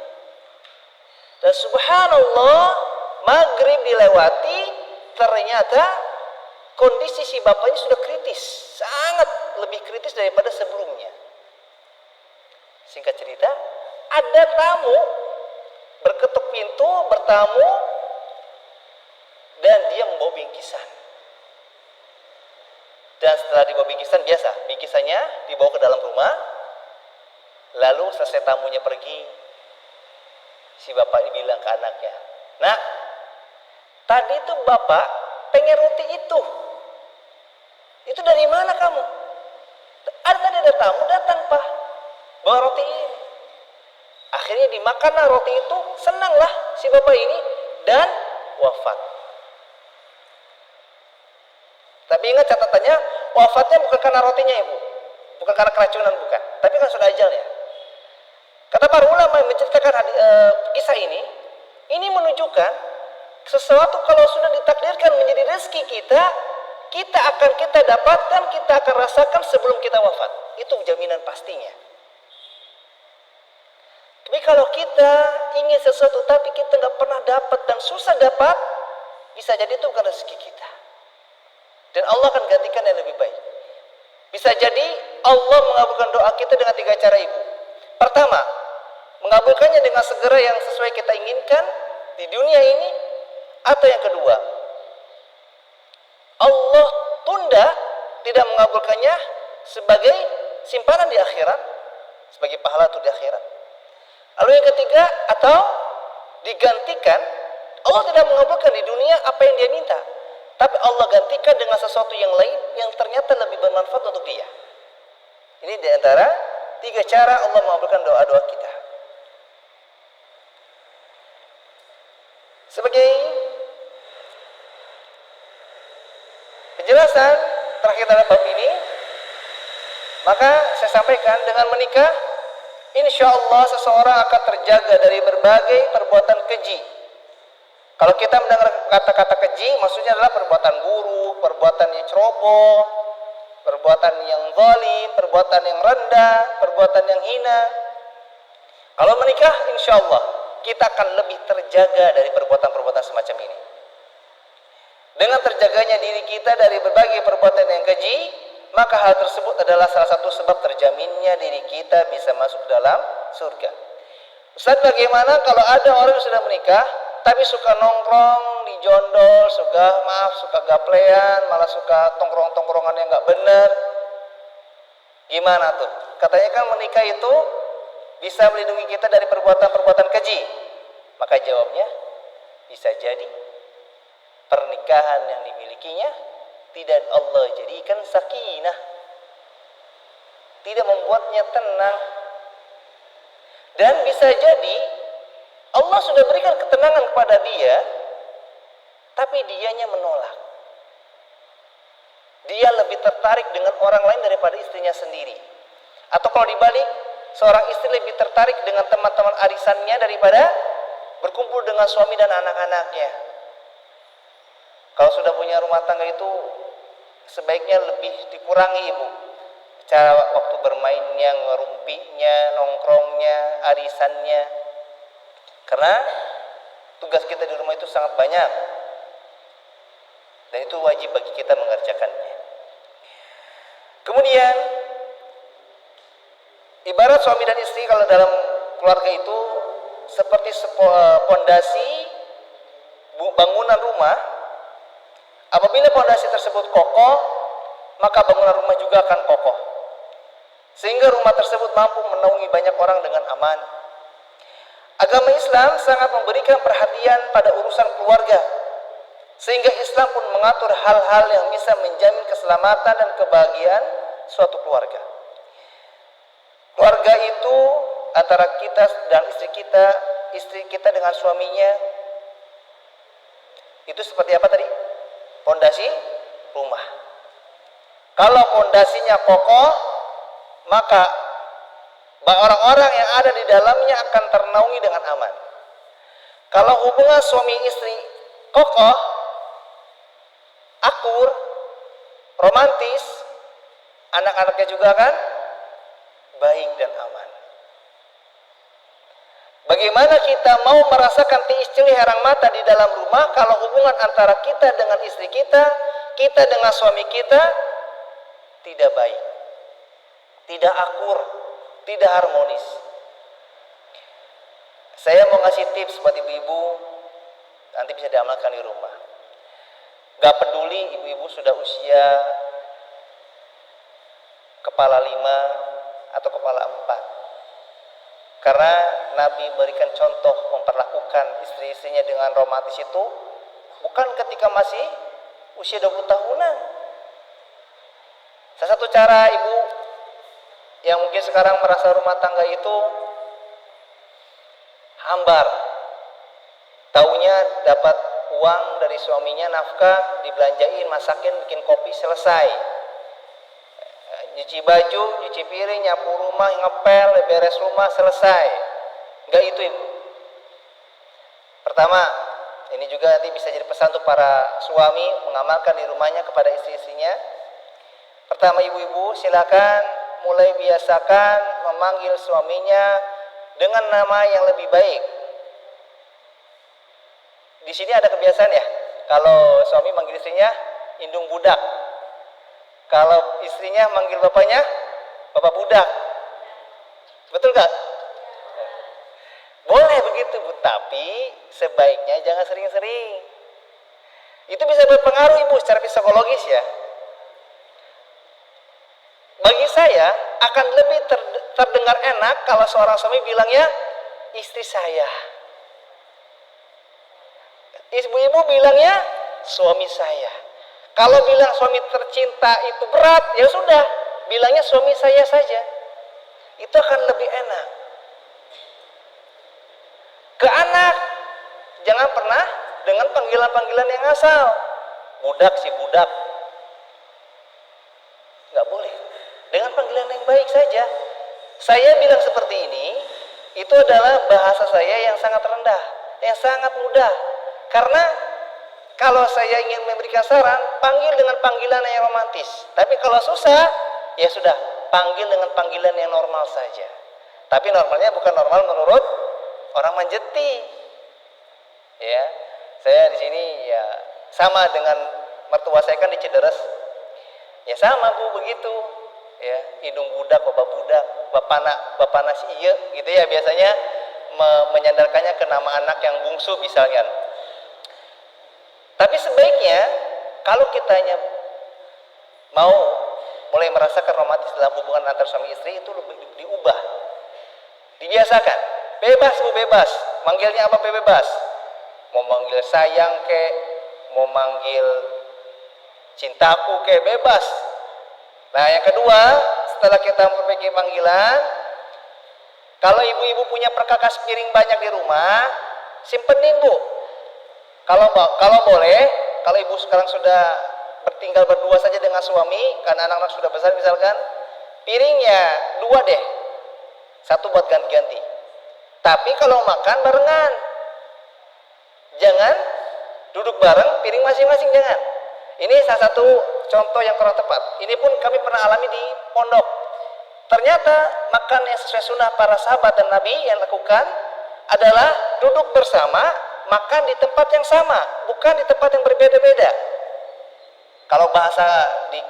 Dan subhanallah, maghrib dilewati, ternyata kondisi si bapaknya sudah kritis, sangat lebih kritis daripada sebelumnya. Singkat cerita, ada tamu berketuk pintu, bertamu, dan dia membawa bingkisan. Dan setelah dibawa bingkisan, biasa, bingkisannya dibawa ke dalam rumah. Lalu selesai tamunya pergi, si bapak ini bilang ke anaknya, "Nak, tadi itu bapak pengen roti itu. Itu dari mana kamu?" Tadi ada tamu datang, Pak, bawa roti ini." Akhirnya dimakanlah roti itu, senanglah si bapak ini dan wafat. Tapi ingat catatannya, wafatnya bukan karena rotinya, Ibu. Bukan karena keracunan, bukan. Tapi kan sudah ajalnya. Kata para ulama yang menceritakan kisah ini menunjukkan sesuatu kalau sudah ditakdirkan menjadi rezeki kita akan dapatkan, kita akan rasakan sebelum kita wafat. Itu jaminan pastinya. Tapi kalau kita ingin sesuatu tapi kita nggak pernah dapat dan susah dapat, bisa jadi itu bukan rezeki kita. Dan Allah akan gantikan yang lebih baik. Bisa jadi Allah mengabulkan doa kita dengan 3 cara, Ibu. Pertama, mengabulkannya dengan segera yang sesuai kita inginkan di dunia ini. Atau yang kedua, Allah tunda, tidak mengabulkannya sebagai simpanan di akhirat, sebagai pahala itu di akhirat. Lalu yang ketiga, atau digantikan, Allah tidak mengabulkan di dunia apa yang dia minta, tapi Allah gantikan dengan sesuatu yang lain yang ternyata lebih bermanfaat untuk dia. Ini di antara 3 cara Allah mengabulkan doa-doa kita. Sebagai penjelasan terakhir dalam bab ini, maka saya sampaikan, dengan menikah, insya Allah seseorang akan terjaga dari berbagai perbuatan keji. Kalau kita mendengar kata-kata keji, maksudnya adalah perbuatan buruk, perbuatan yang ceroboh, perbuatan yang zalim, perbuatan yang rendah, perbuatan yang hina. Kalau menikah, insya Allah kita akan lebih terjaga dari perbuatan-perbuatan semacam ini. Dengan terjaganya diri kita dari berbagai perbuatan yang keji, maka hal tersebut adalah salah satu sebab terjaminnya diri kita bisa masuk dalam surga. Ustaz, bagaimana kalau ada orang yang sudah menikah tapi suka nongkrong di jondol, suka gaplean, malah suka tongkrong-tongkrongan yang nggak benar? Gimana tuh? Katanya kan menikah itu bisa melindungi kita dari perbuatan-perbuatan keji. Maka jawabnya, bisa jadi pernikahan yang dimilikinya tidak Allah jadikan sakinah, tidak membuatnya tenang. Dan bisa jadi Allah sudah berikan ketenangan kepada dia, tapi dianya menolak. Dia lebih tertarik dengan orang lain daripada istrinya sendiri. Atau kalau dibalik, seorang istri lebih tertarik dengan teman-teman arisannya daripada berkumpul dengan suami dan anak-anaknya. Kalau sudah punya rumah tangga itu sebaiknya lebih dikurangi, Ibu. Cara waktu bermainnya, ngerumpinya, nongkrongnya, arisannya. Karena tugas kita di rumah itu sangat banyak. Dan itu wajib bagi kita mengerjakannya. Kemudian, ibarat suami dan istri kalau dalam keluarga itu seperti pondasi bangunan rumah. Apabila pondasi tersebut kokoh, maka bangunan rumah juga akan kokoh. Sehingga rumah tersebut mampu menaungi banyak orang dengan aman. Agama Islam sangat memberikan perhatian pada urusan keluarga. Sehingga Islam pun mengatur hal-hal yang bisa menjamin keselamatan dan kebahagiaan suatu keluarga. Keluarga itu antara kita dan istri kita dengan suaminya, itu seperti apa tadi? Pondasi rumah. Kalau pondasinya kokoh, maka orang-orang yang ada di dalamnya akan ternaungi dengan aman. Kalau hubungan suami istri kokoh, akur, romantis, anak-anaknya juga kan baik dan aman. Bagaimana kita mau merasakan tiis celih herang mata di dalam rumah kalau hubungan antara kita dengan istri kita dengan suami kita tidak baik, tidak akur, tidak harmonis. Saya mau ngasih tips buat ibu-ibu, nanti bisa diamalkan di rumah. Gak peduli ibu-ibu sudah usia kepala 5 atau kepala 4. Karena Nabi berikan contoh memperlakukan istri-istrinya dengan romantis itu bukan ketika masih usia 20 tahunan. Salah satu cara ibu yang mungkin sekarang merasa rumah tangga itu hambar, taunya dapat uang dari suaminya, nafkah, dibelanjain, masakin, bikin kopi, selesai. Nyuci baju, nyuci piring, nyapu rumah, ngepel, beres rumah, selesai. Enggak itu ibu. Pertama, ini juga nanti bisa jadi pesan untuk para suami mengamalkan di rumahnya kepada istri-istrinya. Pertama, ibu-ibu silakan mulai biasakan memanggil suaminya dengan nama yang lebih baik. Di sini ada kebiasaan ya, kalau suami manggil istrinya indung budak, kalau istrinya manggil bapaknya bapak budak. Betul gak? Boleh begitu Bu, tapi sebaiknya jangan sering-sering. Itu bisa berpengaruh ibu secara psikologis ya. Bagi saya akan lebih terdengar enak kalau seorang suami bilangnya istri saya. Ibu-ibu bilangnya suami saya. Kalau bilang suami tercinta itu berat, ya sudah, bilangnya suami saya saja. Itu akan lebih enak. Ke anak, jangan pernah dengan panggilan-panggilan yang asal. Budak si budak. Nggak boleh. Dengan panggilan yang baik saja. Saya bilang seperti ini, itu adalah bahasa saya yang sangat rendah, yang sangat mudah. Karena kalau saya ingin memberikan saran, panggil dengan panggilan yang romantis. Tapi kalau susah, ya sudah, panggil dengan panggilan yang normal saja. Tapi normalnya bukan normal menurut orang menjeti. Ya, saya di sini ya sama dengan mertua saya kan di Cideres. Ya sama Bu begitu. Ya, hidung budak, bapak nasi iya gitu ya, biasanya menyandarkannya ke nama anak yang bungsu misalnya. Tapi sebaiknya kalau kitanya mau mulai merasakan romantis dalam hubungan antar suami istri itu lebih diubah, dibiasakan. Bebas Bu, bebas. Manggilnya apa bebas. Mau manggil sayang kek, mau manggil cintaku kek, bebas. Nah yang kedua, setelah kita memperbaiki panggilan, kalau ibu-ibu punya perkakas piring banyak di rumah, simpenin Bu. Kalau boleh, kalau ibu sekarang sudah bertinggal berdua saja dengan suami, karena anak-anak sudah besar misalkan, piringnya 2 deh, 1 buat ganti-ganti. Tapi kalau makan barengan, jangan duduk bareng, piring masing-masing jangan. Ini salah satu contoh yang kurang tepat. Ini pun kami pernah alami di pondok. Ternyata makan yang sesuai sunnah para sahabat dan Nabi yang lakukan adalah duduk bersama, makan di tempat yang sama, bukan di tempat yang berbeda-beda. Kalau bahasa di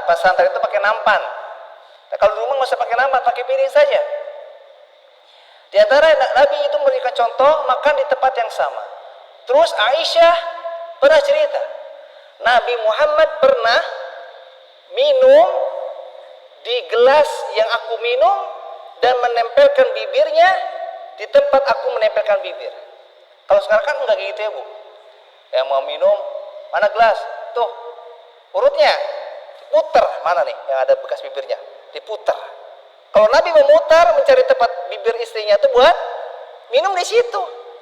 pesantren itu pakai nampan. Nah, kalau di rumah nggak usah pakai nampan, pakai piring saja. Di antara Nabi itu memberikan contoh makan di tempat yang sama. Terus Aisyah pernah cerita, Nabi Muhammad pernah minum di gelas yang aku minum dan menempelkan bibirnya di tempat aku menempelkan bibir. Kalau sekarang kan enggak gitu ya Bu. Yang mau minum, mana gelas? Tuh, urutnya diputer. Mana nih yang ada bekas bibirnya? Diputer. Kalau Nabi memutar mencari tempat bibir istrinya itu buat minum di situ.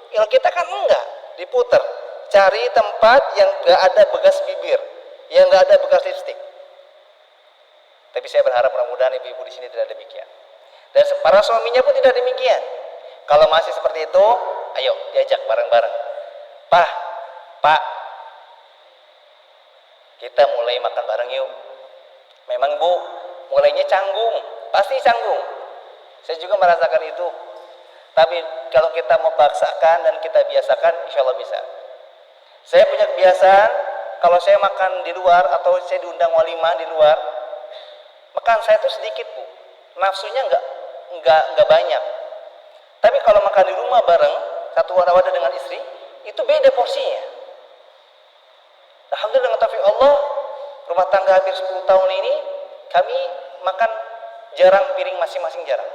Kalau kita kan enggak, diputar. Cari tempat yang enggak ada bekas bibir, yang enggak ada bekas lipstik. Tapi saya berharap mudah-mudahan ibu-ibu di sini tidak demikian. Dan para suaminya pun tidak demikian. Kalau masih seperti itu, ayo diajak bareng-bareng. Pak, kita mulai makan bareng yuk. Memang Bu, mulainya canggung, pasti canggung. Saya juga merasakan itu. Tapi kalau kita mau paksakan dan kita biasakan, insya Allah bisa. Saya punya kebiasaan, kalau saya makan di luar atau saya diundang walimah di luar, makan saya itu sedikit Bu. Nafsunya enggak banyak. Tapi kalau makan di rumah bareng, satu wadah dengan istri, itu beda porsinya. Alhamdulillah dengan taufik Allah, rumah tangga hampir 10 tahun ini, kami makan jarang piring masing-masing jarang.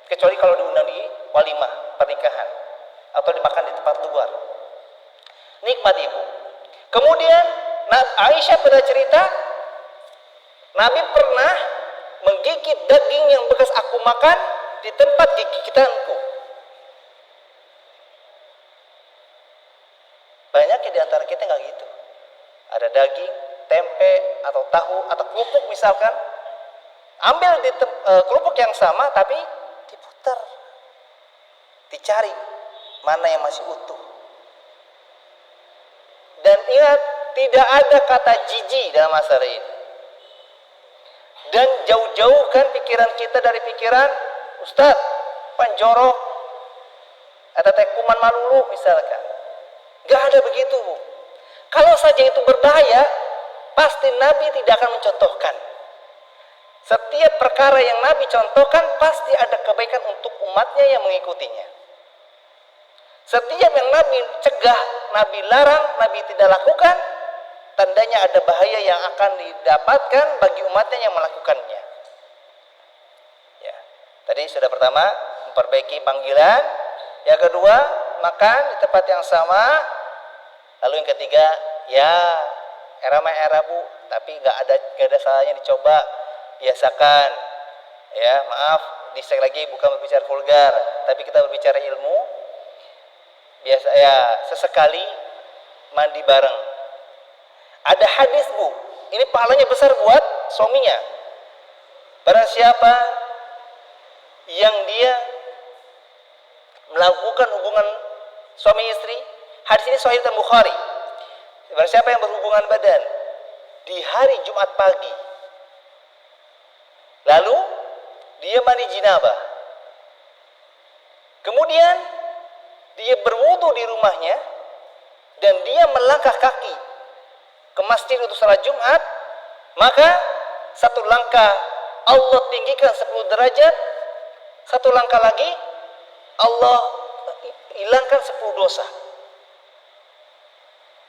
Kecuali kalau diundang di walimah, pernikahan, atau dimakan di tempat luar. Nikmat ibu. Kemudian Aisyah pernah cerita, Nabi pernah menggigit daging yang bekas aku makan di tempat gigitanku. Banyak di antara kita nggak gitu. Ada daging, tempe, atau tahu, atau kerupuk misalkan, ambil di kerupuk yang sama tapi diputar, dicari mana yang masih utuh. Dan ingat, tidak ada kata jijik dalam masalah ini. Dan jauh-jauhkan pikiran kita dari pikiran Ustaz, panjorok, ada tekuman malulu misalkan. Gak ada begitu Bu. Kalau saja itu berbahaya, pasti Nabi tidak akan mencontohkan. Setiap perkara yang Nabi contohkan pasti ada kebaikan untuk umatnya yang mengikutinya. Setiap yang Nabi cegah, Nabi larang, Nabi tidak lakukan, tandanya ada bahaya yang akan didapatkan bagi umatnya yang melakukannya. Ya, tadi sudah pertama memperbaiki panggilan, yang kedua makan di tempat yang sama, lalu yang ketiga ya era Bu, tapi nggak ada salahnya dicoba, biasakan. Ya maaf, disek lagi bukan berbicara vulgar, tapi kita berbicara ilmu. Biasa ya sesekali mandi bareng. Ada hadis Bu, ini pahalanya besar buat suaminya. Barang siapa yang dia melakukan hubungan suami istri, hadis ini Sahih Bukhari. Barang siapa yang berhubungan badan di hari Jumat pagi, lalu dia mandi janabah, kemudian dia berwudu di rumahnya dan dia melangkah kaki ke masjid untuk salat Jumat, maka satu langkah Allah tinggikan 10 derajat, satu langkah lagi Allah hilangkan 10 dosa.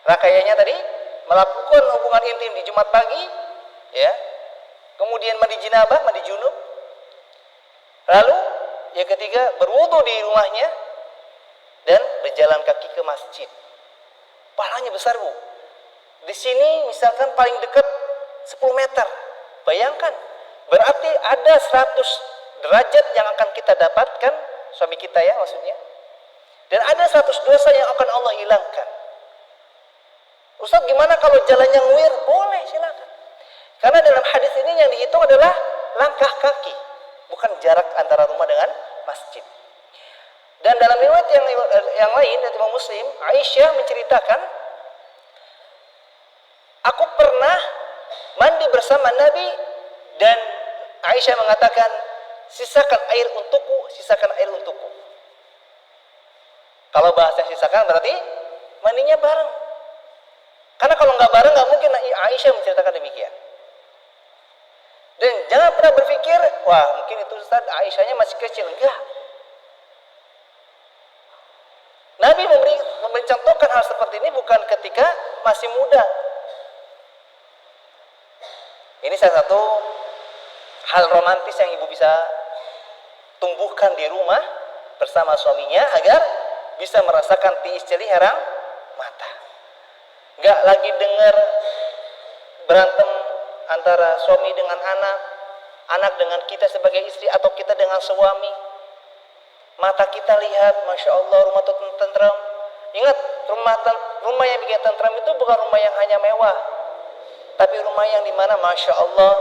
Rakayanya tadi melakukan hubungan intim di Jumat pagi, ya. Kemudian mandi janabah, mandi junub. Lalu yang ketiga berwudu di rumahnya dan berjalan kaki ke masjid. Pahalanya besar Bu. Di sini misalkan paling dekat 10 meter. Bayangkan, berarti ada 100 derajat yang akan kita dapatkan, suami kita ya maksudnya. Dan ada 100 dosa yang akan Allah hilangkan. Ustaz gimana kalau jalannya nguir? Boleh, silakan. Karena dalam hadis ini yang dihitung adalah langkah kaki, bukan jarak antara rumah dengan masjid. Dan dalam riwayat yang lain dari Imam Muslim, Aisyah menceritakan, aku pernah mandi bersama Nabi dan Aisyah mengatakan, sisakan air untukku, sisakan air untukku. Kalau bahasa sisakan berarti mandinya bareng. Karena kalau nggak bareng nggak mungkin Aisyah menceritakan demikian. Dan jangan pernah berpikir, wah mungkin itu Ustaz Aisyahnya masih kecil. Enggak. Nabi mencontohkan hal seperti ini bukan ketika masih muda. Ini salah satu hal romantis yang ibu bisa tumbuhkan di rumah bersama suaminya agar bisa merasakan tiis celi herang mata. Nggak lagi dengar berantem antara suami dengan anak, anak dengan kita sebagai istri, atau kita dengan suami, mata kita lihat, Masya Allah, rumah itu tentram. Ingat, rumah yang bikin tentram itu bukan rumah yang hanya mewah, tapi rumah yang dimana Masya Allah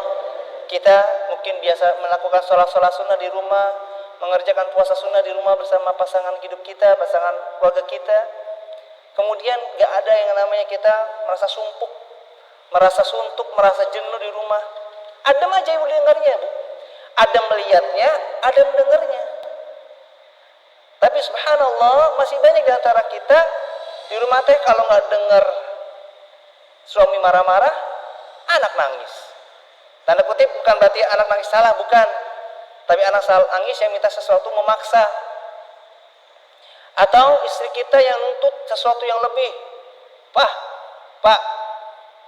kita mungkin biasa melakukan sholat sunnah di rumah, mengerjakan puasa sunnah di rumah bersama pasangan hidup kita, pasangan keluarga kita. Kemudian gak ada yang namanya kita merasa sumpuk, merasa suntuk, merasa jenuh di rumah. Adem aja ibu dengarnya, Bu. Adem melihatnya, adem dengarnya. Tapi subhanallah, masih banyak di antara kita di rumah teh kalau nggak dengar suami marah-marah, anak nangis. Tanda kutip bukan berarti anak nangis salah, bukan. Tapi anak nangis yang minta sesuatu memaksa. Atau istri kita yang nuntut sesuatu yang lebih. Pak,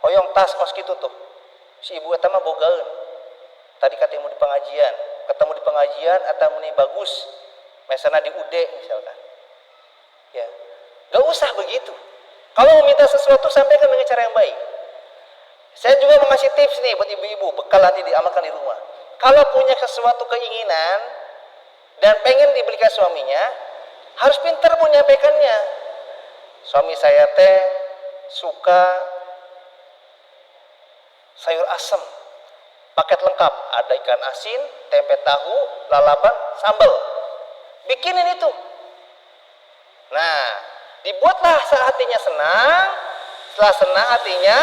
hoyong tas kos gitu tuh. Si ibu eta mah bogaeun. Tadi ketemu di pengajian atau meni bagus. Misalnya di UD misalkan. Ya. Gak usah begitu. Kalau mau minta sesuatu sampaikan dengan cara yang baik. Saya juga mau ngasih tips nih buat ibu-ibu, bekal nanti diamalkan di rumah. Kalau punya sesuatu keinginan dan pengen diberikan suaminya, harus pintar menyampaikannya. Suami saya teh suka sayur asem, paket lengkap, ada ikan asin, tempe tahu, lalapan, sambal. Bikinin itu. Nah, dibuatlah saat hatinya senang. Setelah senang hatinya,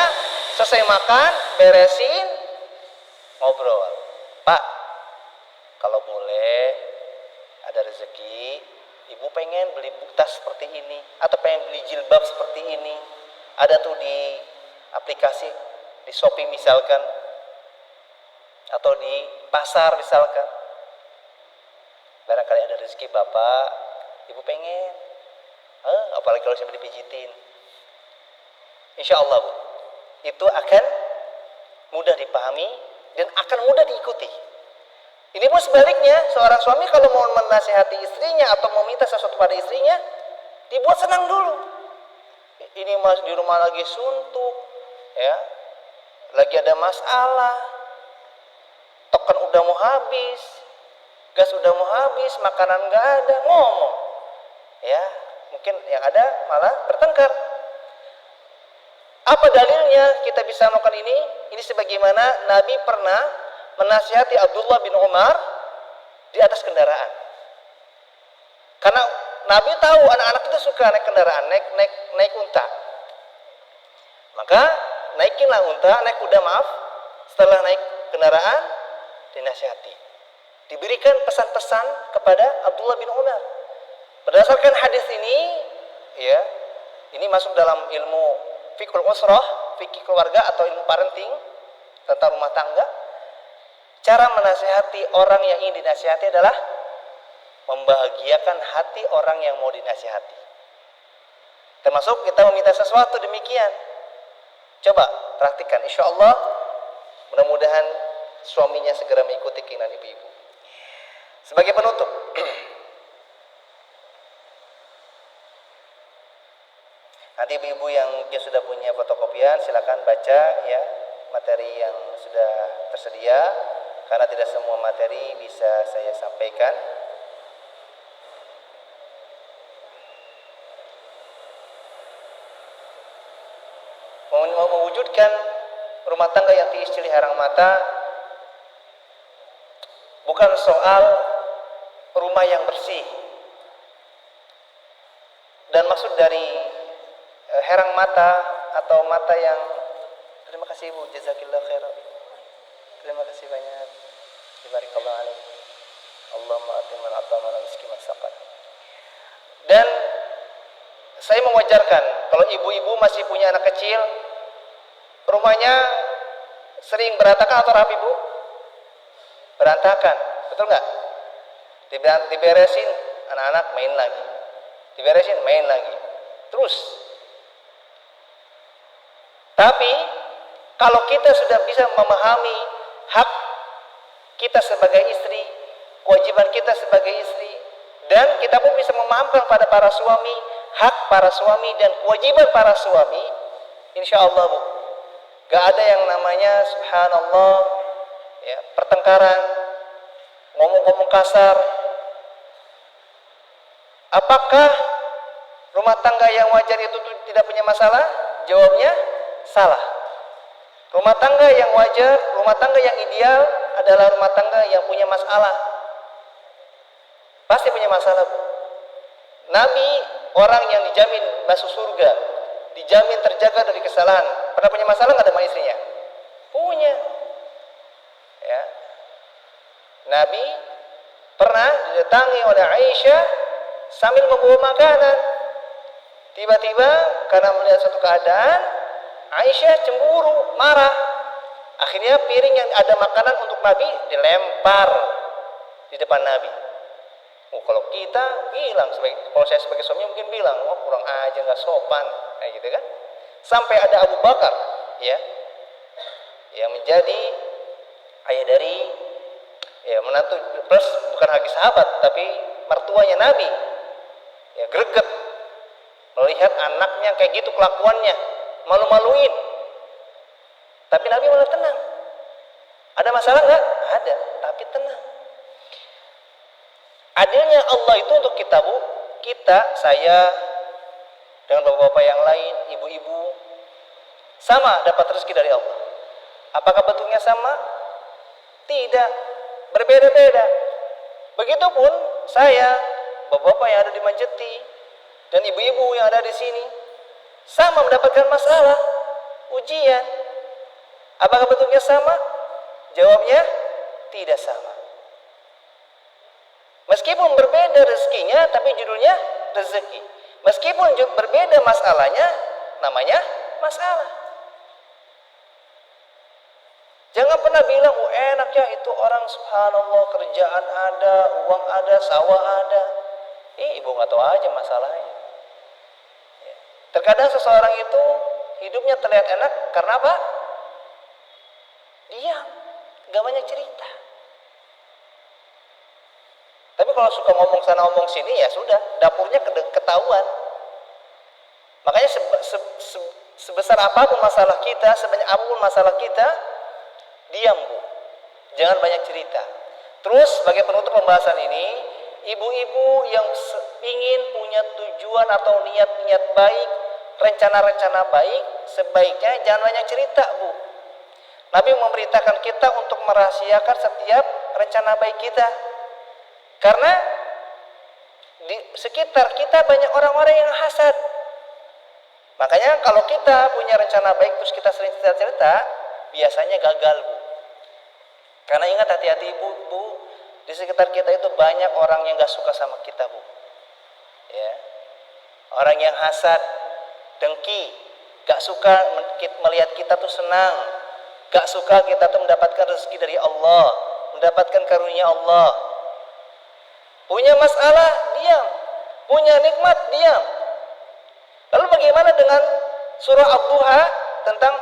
selesai makan, beresin, ngobrol. Pak, kalau boleh ada rezeki, ibu pengen beli tas seperti ini, atau pengen beli jilbab seperti ini. Ada tuh di aplikasi, di Shopee misalkan, atau di pasar misalkan. Barangkali ada rezeki bapak, ibu pengen, apalagi kalau sampai dipijitin. Insya Allah, Bu, itu akan mudah dipahami dan akan mudah diikuti. Ini pun sebaliknya, seorang suami kalau mau menasihati istrinya atau mau minta sesuatu pada istrinya, dibuat senang dulu. Ini mas di rumah lagi suntuk, ya, lagi ada masalah, token udah mau habis, gas udah mau habis, makanan nggak ada, ngomong, ya, mungkin yang ada malah bertengkar. Apa dalilnya kita bisa melakukan ini? Ini sebagaimana Nabi pernah menasihati Abdullah bin Umar di atas kendaraan. Karena Nabi tahu anak-anak itu suka naik kendaraan, naik unta. Maka naikinlah unta, naik kuda maaf. Setelah naik kendaraan, dinasihati. Diberikan pesan-pesan kepada Abdullah bin Umar. Berdasarkan hadis ini, ya, ini masuk dalam ilmu fikul usrah, fikih keluarga atau ilmu parenting tentang rumah tangga. Cara menasihati orang yang ingin dinasihati adalah membahagiakan hati orang yang mau dinasihati. Termasuk kita meminta sesuatu demikian. Coba praktikkan, insya Allah mudah-mudahan suaminya segera mengikuti keinginan ibu-ibu. Sebagai penutup, nanti ibu-ibu yang mungkin sudah punya fotokopian silakan baca ya materi yang sudah tersedia, karena tidak semua materi bisa saya sampaikan. Mau mewujudkan rumah tangga yang diistilah harang mata bukan soal rumah yang bersih. Dan maksud dari herang mata atau mata yang, terima kasih Ibu, jazakillah khairan. Terima kasih banyak. Barakallahu alaik. Allahumma atiman atamana miskin masakan. Dan saya mewajarkan kalau ibu-ibu masih punya anak kecil, rumahnya sering berantakan atau rapi, Bu? Berantakan, betul nggak? Diberesin, anak-anak main lagi. Diberesin, main lagi. Terus. Tapi kalau kita sudah bisa memahami hak kita sebagai istri, kewajiban kita sebagai istri, dan kita pun bisa memahamkan pada para suami hak para suami dan kewajiban para suami, insya Allah, Bu, gak ada yang namanya subhanallah ya, pertengkaran, ngomong-ngomong kasar. Apakah rumah tangga yang wajar itu tidak punya masalah? Jawabnya salah. Rumah tangga yang wajar, rumah tangga yang ideal adalah rumah tangga yang punya masalah. Pasti punya masalah, Bu. Nabi orang yang dijamin masuk surga, dijamin terjaga dari kesalahan. Pernah punya masalah nggak sama istrinya? Punya. Ya. Nabi pernah didatangi oleh Aisyah sambil membawa makanan. Tiba-tiba karena melihat suatu keadaan, Aisyah cemburu, marah. Akhirnya piring yang ada makanan untuk Nabi dilempar di depan Nabi. Kalau kita bilang, kalau saya sebagai suami mungkin bilang, kurang aja, nggak sopan, kayak gitu kan. Sampai ada Abu Bakar, ya, yang menjadi ayah dari, ya, menantu plus bukan lagi sahabat, tapi mertuanya Nabi, ya, greget melihat anaknya kayak gitu kelakuannya, malu-maluin. Tapi Nabi malah tenang. Ada masalah nggak? Ada, tapi tenang. Adilnya Allah itu untuk kita, Bu. Kita, saya, dengan bapak-bapak yang lain, ibu-ibu, sama dapat rezeki dari Allah. Apakah bentuknya sama? Tidak, berbeda-beda. Begitupun saya, bapak-bapak yang ada di Manjeti, dan ibu-ibu yang ada di sini, sama mendapatkan masalah, ujian. Apakah bentuknya sama? Jawabnya tidak sama. Meskipun berbeda rezekinya, tapi judulnya rezeki. Meskipun berbeda masalahnya, namanya masalah. Jangan pernah bilang, enak ya itu orang, subhanallah, kerjaan ada, uang ada, sawah ada. Ibu nggak tahu aja masalahnya. Terkadang seseorang itu hidupnya terlihat enak karena apa? Diam, gak banyak cerita. Tapi kalau suka ngomong sana ngomong sini, ya sudah, dapurnya ketahuan. Makanya sebesar apapun masalah kita, sebanyak apapun masalah kita, diam, Bu. Jangan banyak cerita. Terus sebagai penutup pembahasan ini, ibu-ibu yang ingin punya tujuan atau niat-niat baik, rencana-rencana baik, sebaiknya jangan banyak cerita, Bu. Nabi memberitakan kita untuk merahasiakan setiap rencana baik kita. Karena di sekitar kita banyak orang-orang yang hasad. Makanya kalau kita punya rencana baik terus kita sering cerita-cerita, biasanya gagal, Bu. Karena ingat, hati-hati, Bu, di sekitar kita itu banyak orang yang gak suka sama kita, Bu. Ya. Orang yang hasad, dengki, gak suka melihat kita tuh senang, gak suka kita tuh mendapatkan rezeki dari Allah, mendapatkan karunia Allah. Punya masalah, diam. Punya nikmat, diam. Lalu bagaimana dengan surah Ad-Duha tentang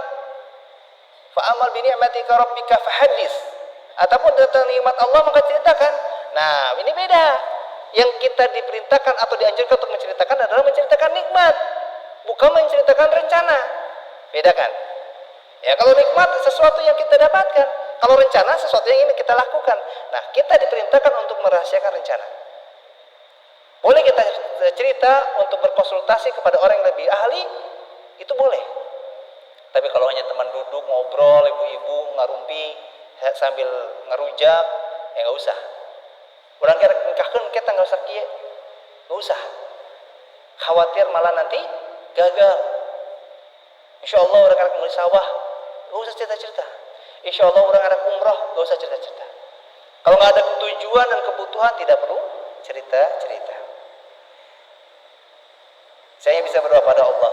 fa'amal bi ni'matika rabbika fahaddits, ataupun tentang nikmat Allah maka ceritakan. Nah, ini beda. Yang kita diperintahkan atau dianjurkan untuk menceritakan adalah menceritakan nikmat, bukan menceritakan rencana. Bedakan. Ya, kalau nikmat sesuatu yang kita dapatkan, kalau rencana sesuatu yang ingin kita lakukan. Nah, kita diperintahkan untuk merahasiakan rencana. Boleh kita cerita untuk berkonsultasi kepada orang yang lebih ahli, itu boleh. Tapi kalau hanya teman duduk, ngobrol, ibu-ibu, ngarumpi, sambil ngerujak, ya nggak usah. Orang kira nikahkan kita nggak usah kia, nggak usah. Khawatir malah nanti gagal. Insya Allah orang akan mulai sawah, nggak usah cerita-cerita. Insya Allah orang akan umroh, nggak usah cerita-cerita. Kalau nggak ada tujuan dan kebutuhan, tidak perlu cerita-cerita. Saya bisa berdoa pada Allah,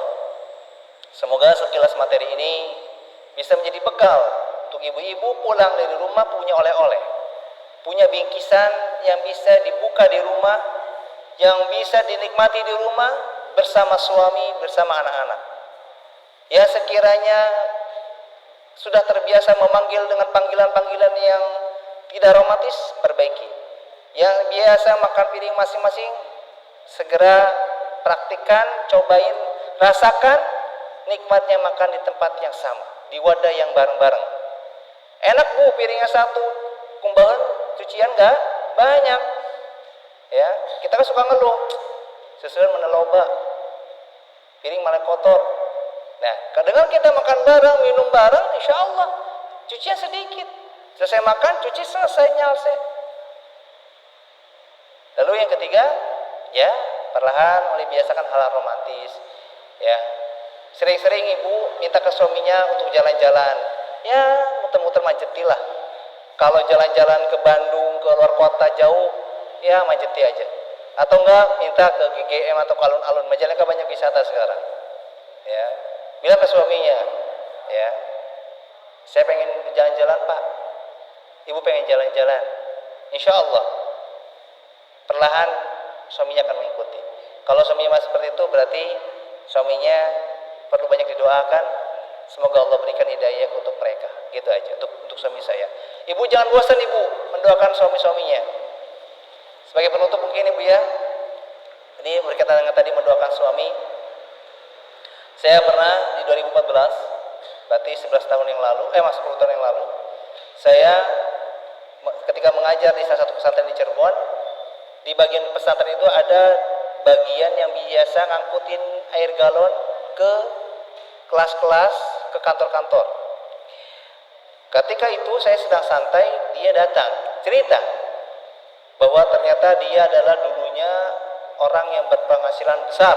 semoga sekilas materi ini bisa menjadi bekal untuk ibu-ibu pulang dari rumah punya oleh-oleh, punya bingkisan yang bisa dibuka di rumah, yang bisa dinikmati di rumah bersama suami, bersama anak-anak. Ya, sekiranya sudah terbiasa memanggil dengan panggilan-panggilan yang tidak romantis, perbaiki. Yang biasa makan piring masing-masing, segera praktikkan, cobain, rasakan nikmatnya makan di tempat yang sama, di wadah yang bareng-bareng. Enak, Bu, piringnya satu, kumbahan, cucian enggak? banyak. Ya, kita kan suka ngeluh. Sesuai meneloba. Piring malah kotor. Nah, kadang kita makan bareng, minum bareng, insya Allah cucian sedikit. Selesai makan, cuci selesai, nyalse. Lalu yang ketiga, ya perlahan mulai biasakan hal romantis. Ya, sering-sering ibu minta ke suaminya untuk jalan-jalan. Ya, muter-muter Majeti lah. Kalau jalan-jalan ke Bandung, ke luar kota jauh, ya Majeti aja. Atau enggak minta ke GGM atau ke alun-alun. Majalengka banyak wisata sekarang. Ya, bilang ke suaminya, ya, saya pengen jalan-jalan Pak. Ibu pengen jalan-jalan. Insya Allah perlahan suaminya akan mengikuti. Kalau suaminya masih seperti itu, berarti suaminya perlu banyak didoakan. Semoga Allah berikan hidayah untuk mereka. Gitu aja untuk suami saya. Ibu jangan bosan ibu mendoakan suami-suaminya. Sebagai penutup mungkin ibu ya, ini berkaitan dengan tadi mendoakan suami. Saya pernah di 2014, berarti 11 tahun yang lalu, 10 tahun yang lalu, saya ketika mengajar di salah satu pesantren di Cirebon, di bagian pesantren itu ada bagian yang biasa ngangkutin air galon ke kelas-kelas, ke kantor-kantor. Ketika itu saya sedang santai, dia datang cerita bahwa ternyata dia adalah dulunya orang yang berpenghasilan besar.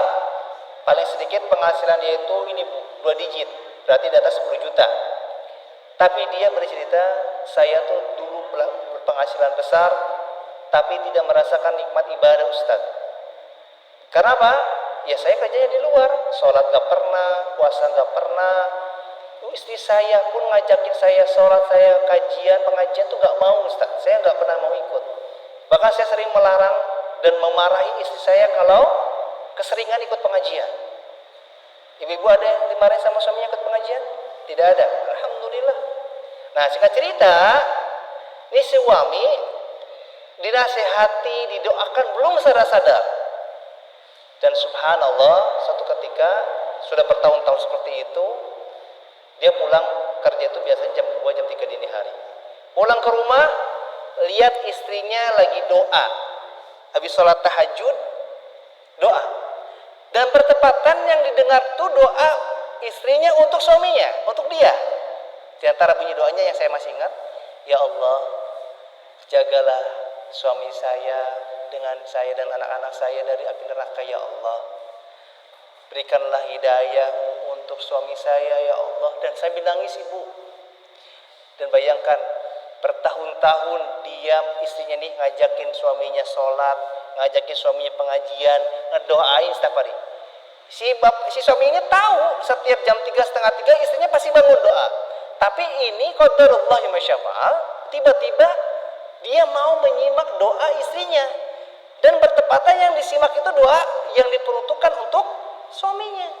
Paling sedikit penghasilan dia itu ini Bu, 2 digit, berarti di atas 10 juta. Tapi dia bercerita, saya tuh dulu berpenghasilan besar, tapi tidak merasakan nikmat ibadah Ustaz. Karena apa? Ya saya kerjanya di luar, sholat gak pernah, puasa gak pernah. Istri saya pun ngajakin saya sholat, saya kajian, pengajian tuh gak mau Ustaz. Saya gak pernah mau ikut. Bahkan saya sering melarang dan memarahi istri saya kalau keseringan ikut pengajian. Ibu-ibu ada yang dimarahin sama suaminya ikut pengajian? Tidak ada. Alhamdulillah. Nah, singkat cerita, ini suami dinasehati, didoakan belum sadar. Dan subhanallah, suatu ketika sudah bertahun-tahun seperti itu, dia pulang kerja itu biasanya jam 2, jam 3 dini hari. Pulang ke rumah, lihat istrinya lagi doa. Habis sholat tahajud, doa. Dan bertepatan yang didengar tuh doa istrinya untuk suaminya, untuk dia. Di antara bunyi doanya yang saya masih ingat, ya Allah, jagalah suami saya dengan saya dan anak-anak saya dari api neraka ya Allah. Berikanlah hidayah-Mu untuk suami saya ya Allah. Dan saya nangis ibu. Dan bayangkan bertahun-tahun diam istrinya nih ngajakin suaminya sholat, ngajakin suaminya pengajian, ngedoain setiap hari. Si suaminya tahu setiap jam 2:30 istrinya pasti bangun doa. Tapi ini qadarullah wa masyafa'al, tiba-tiba dia mau menyimak doa istrinya. Dan bertepatan yang disimak itu doa yang diperuntukkan untuk suaminya.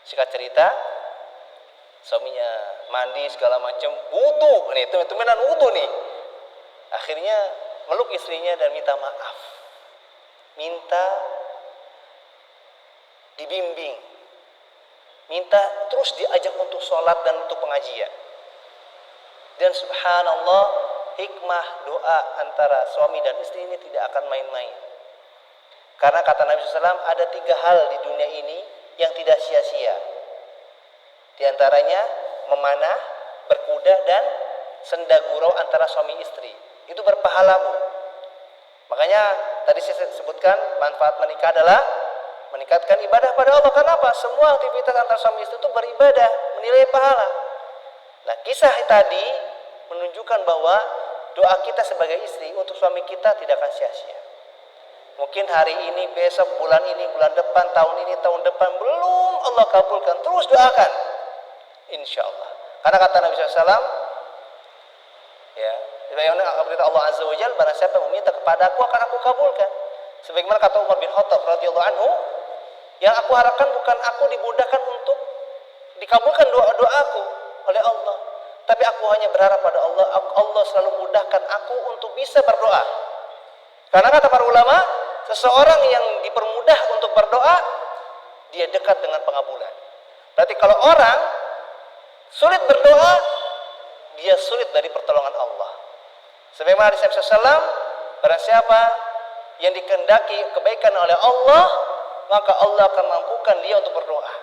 Singkat cerita, suaminya mandi segala macam, wudu nih, teman-teman wudu nih. Akhirnya meluk istrinya dan minta maaf. Minta dibimbing. Minta terus diajak untuk sholat dan untuk pengajian. Dan subhanallah, hikmah doa antara suami dan istri ini tidak akan main-main. Karena kata Nabi SAW, ada 3 hal di dunia ini yang tidak sia-sia. Di antaranya memanah, berkuda, dan senda gurau antara suami istri. Itu berpahala Bu. Makanya tadi saya sebutkan manfaat menikah adalah meningkatkan ibadah pada Allah. Kenapa? Semua aktivitas antara suami istri itu beribadah, menilai pahala. Nah, kisah tadi menunjukkan bahwa doa kita sebagai istri untuk suami kita tidak akan sia-sia. Mungkin hari ini, besok, bulan ini, bulan depan, tahun ini, tahun depan belum Allah kabulkan, terus doakan. Insya Allah. Karena kata Nabi SAW, ya, berita Allah Azza wa Jalla, barang siapa yang meminta kepada aku akan aku kabulkan. Sebagaimana kata Umar bin Khattab radhiyallahu anhu, yang aku harapkan bukan aku dimudahkan untuk dikabulkan doa-doaku oleh Allah, tapi aku hanya berharap pada Allah, Allah selalu mudahkan aku untuk bisa berdoa. Karena kata para ulama, seseorang yang dipermudah untuk berdoa, dia dekat dengan pengabulan. Berarti kalau orang sulit berdoa, dia sulit dari pertolongan Allah. Sebagaimana hadis Nabi SAW, barang siapa yang dikehendaki kebaikan oleh Allah, maka Allah akan mampukan dia untuk berdoa.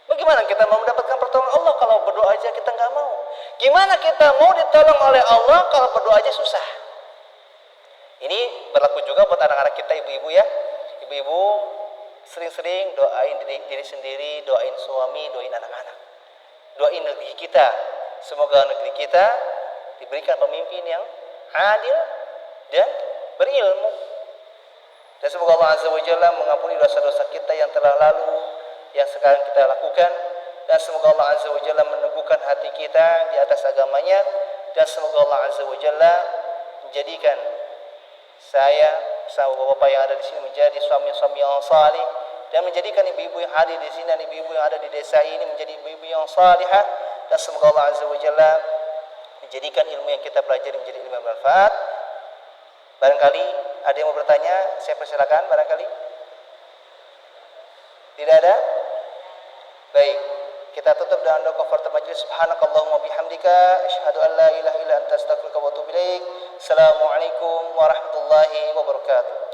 Bagaimana kita mau mendapatkan pertolongan Allah kalau berdoa aja kita nggak mau? Gimana kita mau ditolong oleh Allah kalau berdoa aja susah? Ini berlaku juga buat anak-anak kita, ibu-ibu ya. Ibu-ibu sering-sering doain diri sendiri, doain suami, doain anak-anak. Doain negeri kita. Semoga negeri kita diberikan pemimpin yang adil dan berilmu. Dan semoga Allah Azza wa Jalla mengampuni dosa-dosa kita yang telah lalu, yang sekarang kita lakukan. Dan semoga Allah Azza wa Jalla meneguhkan hati kita di atas agamanya. Dan semoga Allah Azza wa Jalla menjadikan saya bersama bapak-bapak yang ada di sini menjadi suami-suami yang salih, dan menjadikan ibu-ibu yang hadir di sini dan ibu-ibu yang ada di desa ini menjadi ibu-ibu yang salihah. Dan semoga Allah Azza wa Jalla menjadikan ilmu yang kita pelajari menjadi ilmu yang bermanfaat. Barangkali ada yang mau bertanya, saya persilakan barangkali. Tidak ada? Baik, kita tutup dengan doa kafaratul majlis. Subhanakallahumma bihamdika asyhadu an la ilaha illa anta astaghfiruka wa atubu ilaik. Assalamualaikum warahmatullahi wabarakatuh.